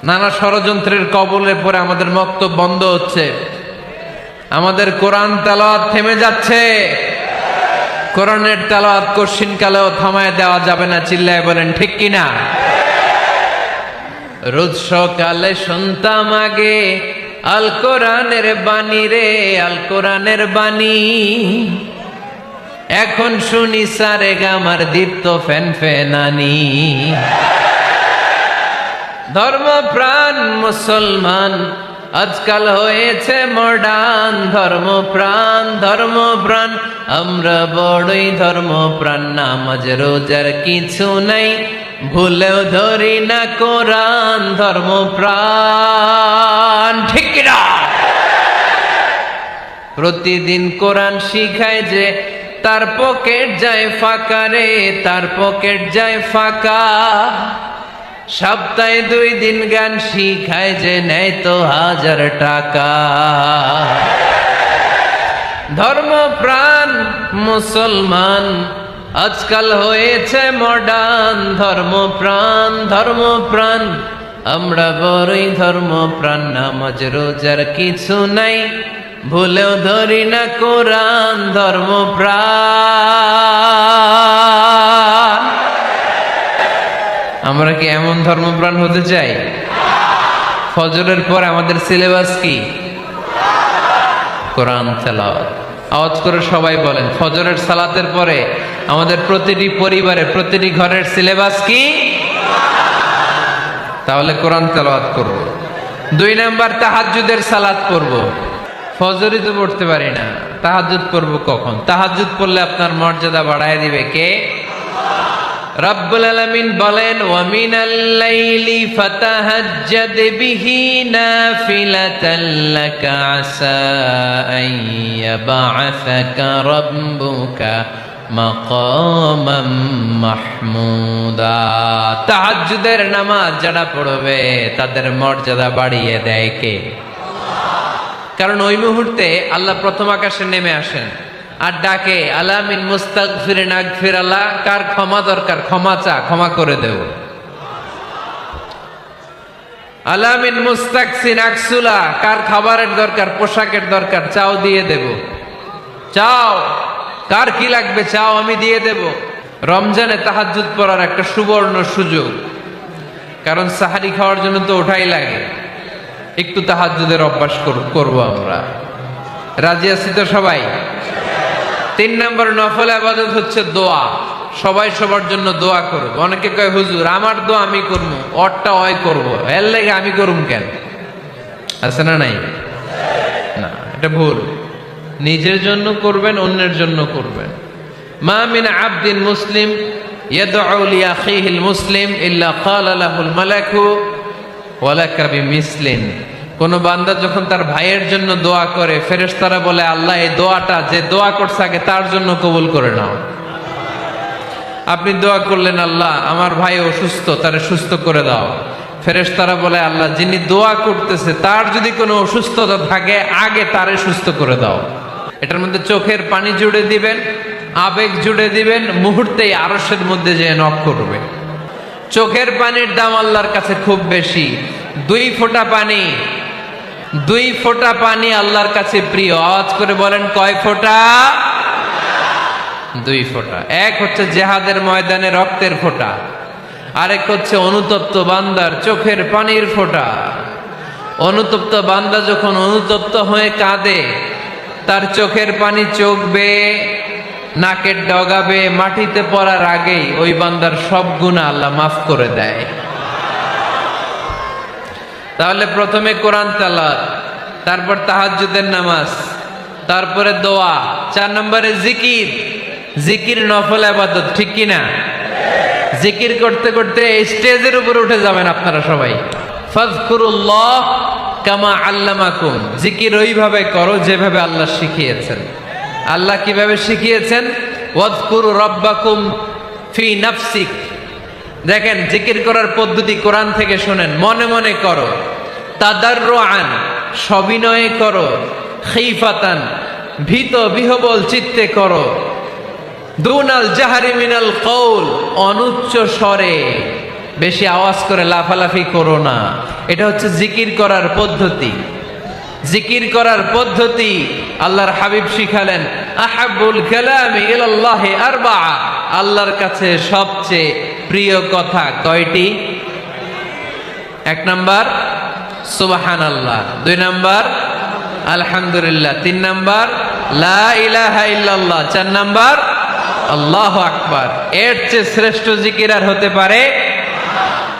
নানা ষড়যন্ত্রের কবলে পড়ে আমাদের মক্তব বন্ধ হচ্ছে, আমাদের কোরআন তেলাওয়াত থেমে যাচ্ছে। কোরআনের তেলাওয়াত কশিন কালেও থামায় দেওয়া যাবে না। চিল্লায় বলেন ঠিক কিনা? রোজ সকালে শুনতাম আগে আল কোরআনের বাণী রে, আল কোরআনের বাণী। এখন শুনি সারে গামার দীপ্ত ফ্যান ফেনানি। ধর্মপ্রাণ মুসলমান আজকাল হয়েছে মডার্ন। ধর্মপ্রাণ আমরা বড়ই ধর্মপ্রাণ। নামাজ রোজার কিছু নাই, ভুলেও ধরি না কোরআন। ধর্মপ্রাণ ঠিক না? প্রতিদিন কোরআন শিখায় যে তার পকেট যায় ফাঁকা রে, তার পকেট যায় ফাঁকা। সপ্তাহে 2 দিন গান শিখায় যে নেয় তো 1000 টাকা। ধর্মপ্রাণ মুসলমান আজকাল হয়েছে মডার্ন। ধর্মপ্রাণ আমরা বড়ই ধর্মপ্রাণ, নামাজ রোজার কিছু নাই, ভুলেও ধরি না কোরআন ধর্মপ্রাণ। আমরা কি এমন ধর্মপ্রাণ হতে চাই? ফজরের পর আমাদের সিলেবাস কি? কোরআন তেলাওয়াত। আওয়াজ করে সবাই বলেন, ফজরের সালাতের পরে আমাদের প্রতিটি পরিবারে, প্রতিটি ঘরের সিলেবাস কি? তাহলে কোরআন তেলাওয়াত করব। 2 নাম্বার, তাহাজ্জুদের সালাত পড়ব। ফজরই তো পড়তে পারি না, তাহাজ্জুদ পড়ব কখন? তাহাজ্জুদ পড়লে আপনার মর্যাদা বাড়ায় দিবে কে? রব্বুল আলামিন বলেন, ওয়া মিনাল লাইলি ফাতাহাজ্জাদ বিহি নাফিলাতান লাকা আসা আন ইয়াবআসাকা রাব্বুকা মাকামাম মাহমুদা। তাহাজ্জুদের নামাজ যারা পড়বে তাদের মর্যাদা বাড়িয়ে দেয় কে? কারণ ওই মুহূর্তে আল্লাহ প্রথম আকাশে নেমে আসেন আর ডাকে, আলা মিন মুস্তাগফিরিন আগফির আল্লাহ, কার ক্ষমা দরকার ক্ষমা চা, ক্ষমা করে দেব। আলা মিন মুস্তাকসিন আকসুলা, কার খাবারের দরকার, পোশাকের দরকার, চাও দিয়ে দেব। চাও, কার কি লাগবে চাও, আমি দিয়ে দেব। রমজানে তাহাজ্জুদ পড়ার একটা সুবর্ণ সুযোগ, কারণ সাহারি খাওয়ার জন্য তো ওঠাই লাগে। একটু তাহাজ্জুদের অভ্যাস করব আমরা। রাজি আছি তো সবাই? 3 নম্বর নফল ইবাদত হচ্ছে দোয়া। সবাই সবার জন্য দোয়া করব। অনেকে কয়, হুজুর আমার দোয়া আমি করবো, ওরটা ওই করবো, এর লেগে আমি করুম কেন? আছে না নাই? না, এটা ভুল। নিজের জন্য করবেন, অন্যের জন্য করবেন। মা মিন আবদিন মুসলিম ইয়াদউ লিআখিহিল মুসলিম ইল্লা ক্বালা লাহুল মালাকু ওয়া লাকা বিমিসলিন। কোন বান্দা যখন তার ভাইয়ের জন্য দোয়া করে, ফেরেশতারা বলে, আল্লাহ এই দোয়াটা যে দোয়া করছে আগে তার জন্য কবুল করে নাও। আপনি দোয়া করলেন, আল্লাহ আমার ভাই অসুস্থ, তারে সুস্থ করে দাও। ফেরেশতারা বলে, আল্লাহ যিনি দোয়া করতেছে তার যদি কোনো অসুস্থতা থাকে আগে তারে সুস্থ করে দাও। এটার মধ্যে চোখের পানি জুড়ে দিবেন, আবেগ জুড়ে দিবেন, মুহূর্তেই আরশের মধ্যে যে নক করবে। চোখের পানির দাম আল্লাহর কাছে খুব বেশি। 2 ফোঁটা পানি, 2 ফোঁটা পানি আল্লাহর কাছে প্রিয়। আওয়াজ করে বলেন, কয় ফোঁটা? 2 ফোঁটা। এক হচ্ছে জেহাদের ময়দানে রক্তের ফোঁটা, আরেক হচ্ছে অনুতপ্ত বান্দার চোখের পানির ফোঁটা। অনুতপ্ত বান্দা যখন অনুতপ্ত হয়ে কাঁদে, তার চোখের পানি চোখ বেয়ে নাকের ডগাবে, মাটিতে পড়ার আগেই ওই বান্দার সব গুনাহ আল্লাহ মাফ করে দেয়। তাহলে প্রথমে কোরআন তেলাওয়াত, তারপর তাহাজ্জুদের নামাজ, তারপরে দোয়া, 4 নম্বরে জিকির। জিকির নফল ইবাদত, ঠিক কি না? জিকির করতে করতে স্টেজের উপরে উঠে যাবেন আপনারা সবাই। ফাযকুরুল্লাহ কামা আল্লামাকুম। জিকির ওইভাবে করো যেভাবে আল্লাহ শিখিয়েছেন। আল্লাহ কিভাবে শিখিয়েছেন? ওয়াযকুরু রাব্বাকুম ফি নাফসিক। দেখেন, জিকির করার পদ্ধতি কোরআন থেকে শোনেন। মনে মনে করো, তাদাররুআন সবিনয়ে করো, খিফাতান ভীত বিহবল চিত্তে করো, দুনাল জাহরি মিনাল কওল অনুচ্চ স্বরে, বেশি আওয়াজ করে লাফালাফি করো না। এটা হচ্ছে জিকির করার পদ্ধতি। জিকির করার পদ্ধতি আল্লাহর হাবিব শিখালেন, আহাব্বুল কালামি ইলাল্লাহি আরবাআ। আল্লাহর কাছে সবচেয়ে প্রিয় কথা কয়টি? 1 নাম্বার সুবহানাল্লাহ, 2 নাম্বার আলহামদুলিল্লাহ, 3 নাম্বার লা ইলাহা ইল্লাল্লাহ, 4 নাম্বার আল্লাহু আকবার। এর চেয়ে শ্রেষ্ঠ জিকির আর হতে পারে?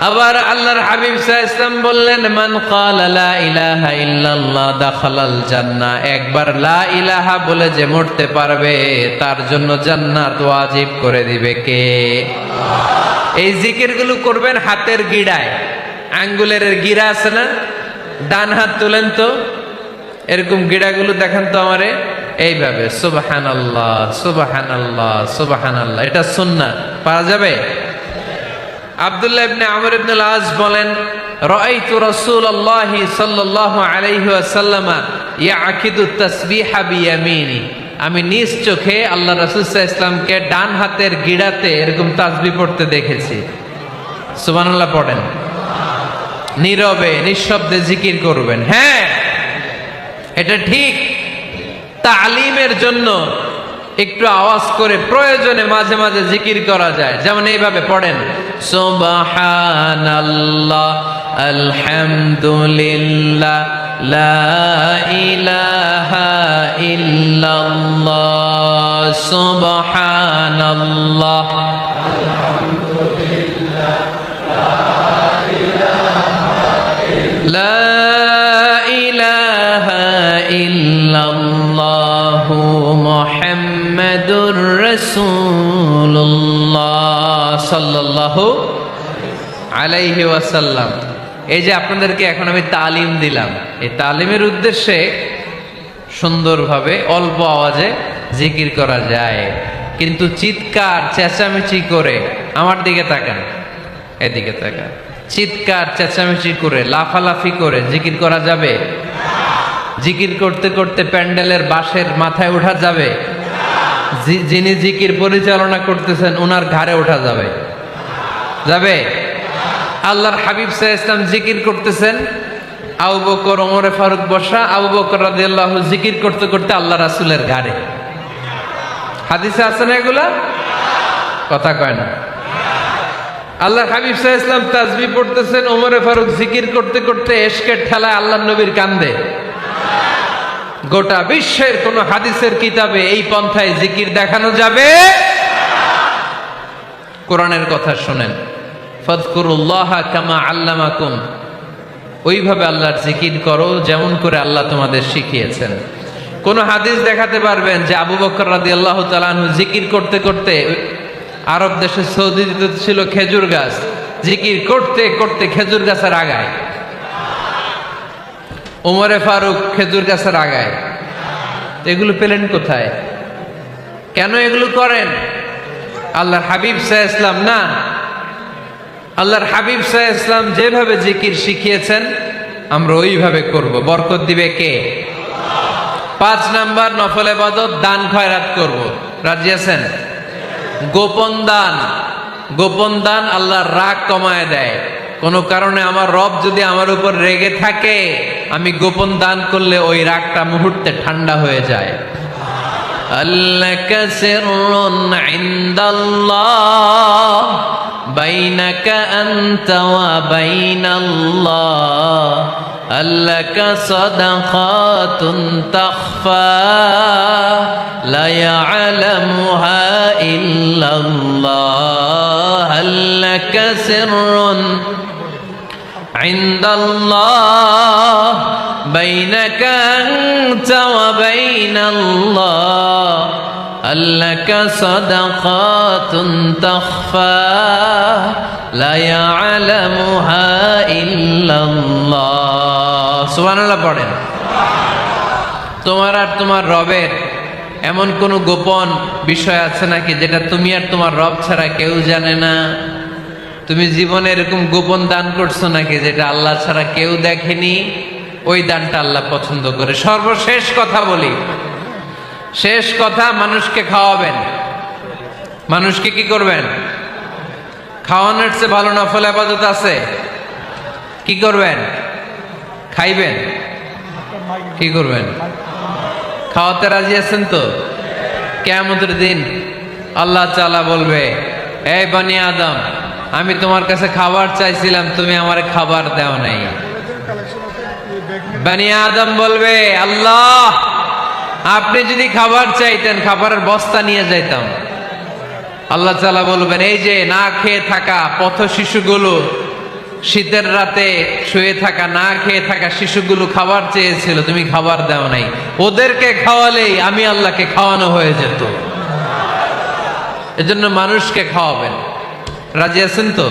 আবার আল্লাহর হাবিব সাল্লাল্লাহু আলাইহি ওয়াসাল্লাম বললেন, মান ক্বালা লা ইলাহা ইল্লাল্লাহ দাখালাল জান্নাহ। একবার লা ইলাহা বলে যে মরতে পারবে তার জন্য জান্নাত ওয়াজিব করে দিবে কে? এই জিকিরগুলো করবেন হাতের গিড়ায়। আঙ্গুলের গিরা আছে না? ডান হাত তুলেন তো, এরকম গিড়াগুলো দেখেন তো আমারে, এইভাবে সুবহানাল্লাহ সুবহানাল্লাহ সুবহানাল্লাহ। এটা সুন্নাত, পারা যাবে? আব্দুল্লাহ ইবনে আমর ইবনে আল-আস বলেন, রাআইতু রাসূলুল্লাহ সাল্লাল্লাহু আলাইহি ওয়াসাল্লাম ইয়াকিদু তাসবিহা বিয়ামিনি। আমি নিজ চোখে আল্লাহ রাসূল সাল্লাল্লাহু আলাইহি ওয়াসাল্লামকে ডান হাতের গিড়াতে এরকম তাসবিহ পড়তে দেখেছি। সুবহানাল্লাহ পড়েন। নীরবে নিঃশব্দে জিকির করবেন। হ্যাঁ, এটা ঠিক। তালিমের জন্য একটু আওয়াজ করে প্রয়োজনে মাঝে মাঝে জিকির করা যায়। যেমন এইভাবে পড়েন, সুবহানাল্লাহ, আলহামদুলিল্লাহ, লা ইলাহা ইল্লাল্লাহ, সুবহানাল্লাহ, লা ইলাহা ইল্লাল্লাহ, মুহাম্মাদুর রাসূলুল্লাহ সাল্লাল্লাহু আলাইহি ওয়াসাল্লাম। এই যে আপনাদেরকে এখন আমি তালিম দিলাম, এই তালিমের উদ্দেশ্যে সুন্দরভাবে অল্প আওয়াজে জিকির করা যায়, কিন্তু চিৎকার চেঁচামেচি করে, আমার দিকে তাকান, এদিকে তাকান, চিৎকার চেঁচামেচি করে লাফালাফি করে জিকির করা যাবে? জিকির করতে করতে প্যান্ডেলের বাঁশের মাথায় ওঠা যাবে? যিনি জিকির পরিচালনা করতেছেন ওনার ঘাড়ে ওঠা যাবে? যাবে? আল্লাহর হাবিব সাল্লাল্লাহু আলাইহি ওয়াসাল্লাম জিকির করতেছেন, আবু বকর ওমরে ফারুক বসা, আবু বকর রাদিয়াল্লাহু জিকির করতে করতে আল্লাহ রাসূলের ঘাড়ে। হাদিসে আছে না এগুলা? কথা কয় না। আল্লাহর হাবিব সাল্লাল্লাহু আলাইহি ওয়াসাল্লাম তাসবিহ পড়তেছেন, ওমরে ফারুক জিকির করতে করতে এশকের ঠেলায় আল্লাহর নবীর কান্দে। গোটা বিশ্বের কোন হাদিসের কিতাবে এই পন্থায় জিকির দেখানো যাবে? কোরআনের কথা শুনেন, ফাযকুরুল্লাহা কামা আল্লামাকুম, ওইভাবে আল্লাহর জিকির করো যেমন করে আল্লাহ তোমাদের শিখিয়েছেন। কোন হাদিস দেখাতে পারবেন যে আবু বকর রাদিয়াল্লাহু তাআলা আনহু জিকির করতে করতে, আরব দেশে সৌদিতে ছিল খেজুর গাছ, জিকির করতে করতে খেজুর গাছের আগায়, ওমরে ফারুক খেজুর গাছের আগায়, এগুলো পেলেন কোথায়? কেন এগুলো করেন? আল্লাহর হাবিব সাল্লাল্লাহু আলাইহি ওয়াসাল্লাম না, আল্লাহর হাবিব সাল্লাল্লাহু আলাইহি ওয়াসাল্লাম যেভাবে জিকির শিখিয়েছেন আমরা ওইভাবে করব। বরকত দিবে কে? 5 নাম্বার নফল ইবাদত, দান খয়রাত করব। রাজি আছেন? গোপন দান, গোপন দান আল্লাহর রাগ কমায় দেয়। কোন কারণে আমার রব যদি আমার উপর রেগে থাকে, আমি গোপন দান করলে ওই রাগটা মুহূর্তে ঠান্ডা হয়ে যায়। আল্লাকা সিররুন ইনদাল্লাহ বাইনাকা আনতা ওয়া বাইনাল্লাহ, আল্লাকা সাদাকাতুন তাখফা লা ইয়ালামুহা ইল্লাল্লাহ, আল্লাকা সিররুন ইনদাল্লাহ বাইনাকা আনতা ওয়া বাইনাল্লাহ, আল্লাকা সাদাকাতুন তাখফা লা ইয়ালামুহা ইল্লাল্লাহ। সুবহানাল্লাহ পড়েন। তোমার আর তোমার রবের এমন কোন গোপন বিষয় আছে নাকি যেটা তুমি আর তোমার রব ছাড়া কেউ জানে না? তুমি জীবনে এরকম গোপন দান করছো নাকি যেটা আল্লাহ ছাড়া কেউ দেখেনি? ওই দানটা আল্লাহ পছন্দ করে। সর্বশেষ কথা বলি, শেষ কথা, মানুষকে খাওয়াবেন। মানুষকে কি করবেন? খাওয়ানোর চেয়ে ভালো নফল ইবাদত আছে? কি করবেন? খাইবেন। কি করবেন? খাওয়াতে রাজি আছেন তো? কিয়ামতের দিন আল্লাহ তাআলা বলবে, এই বনি আদম, আমি তোমার কাছে খাবার চাইছিলাম, তুমি আমারে খাবার দাও নাই। বনি আদম বলবে, আল্লাহ আপনি যদি খাবার চাইতেন খাবারের বস্তা নিয়ে যাইতাম। আল্লাহ তাআলা বলবেন, এই যে না খেয়ে থাকা পথ শিশুগুলো, শীতের রাতে শুয়ে থাকা না খেয়ে থাকা শিশুগুলো খাবার চেয়েছিল, তুমি খাবার দাও নাই, ওদেরকে খাওয়ালেই আমি আল্লাহকে খাওয়ানো হয়ে যেত। এজন্য মানুষকে খাওয়াবেন। রাজি আছেন তো?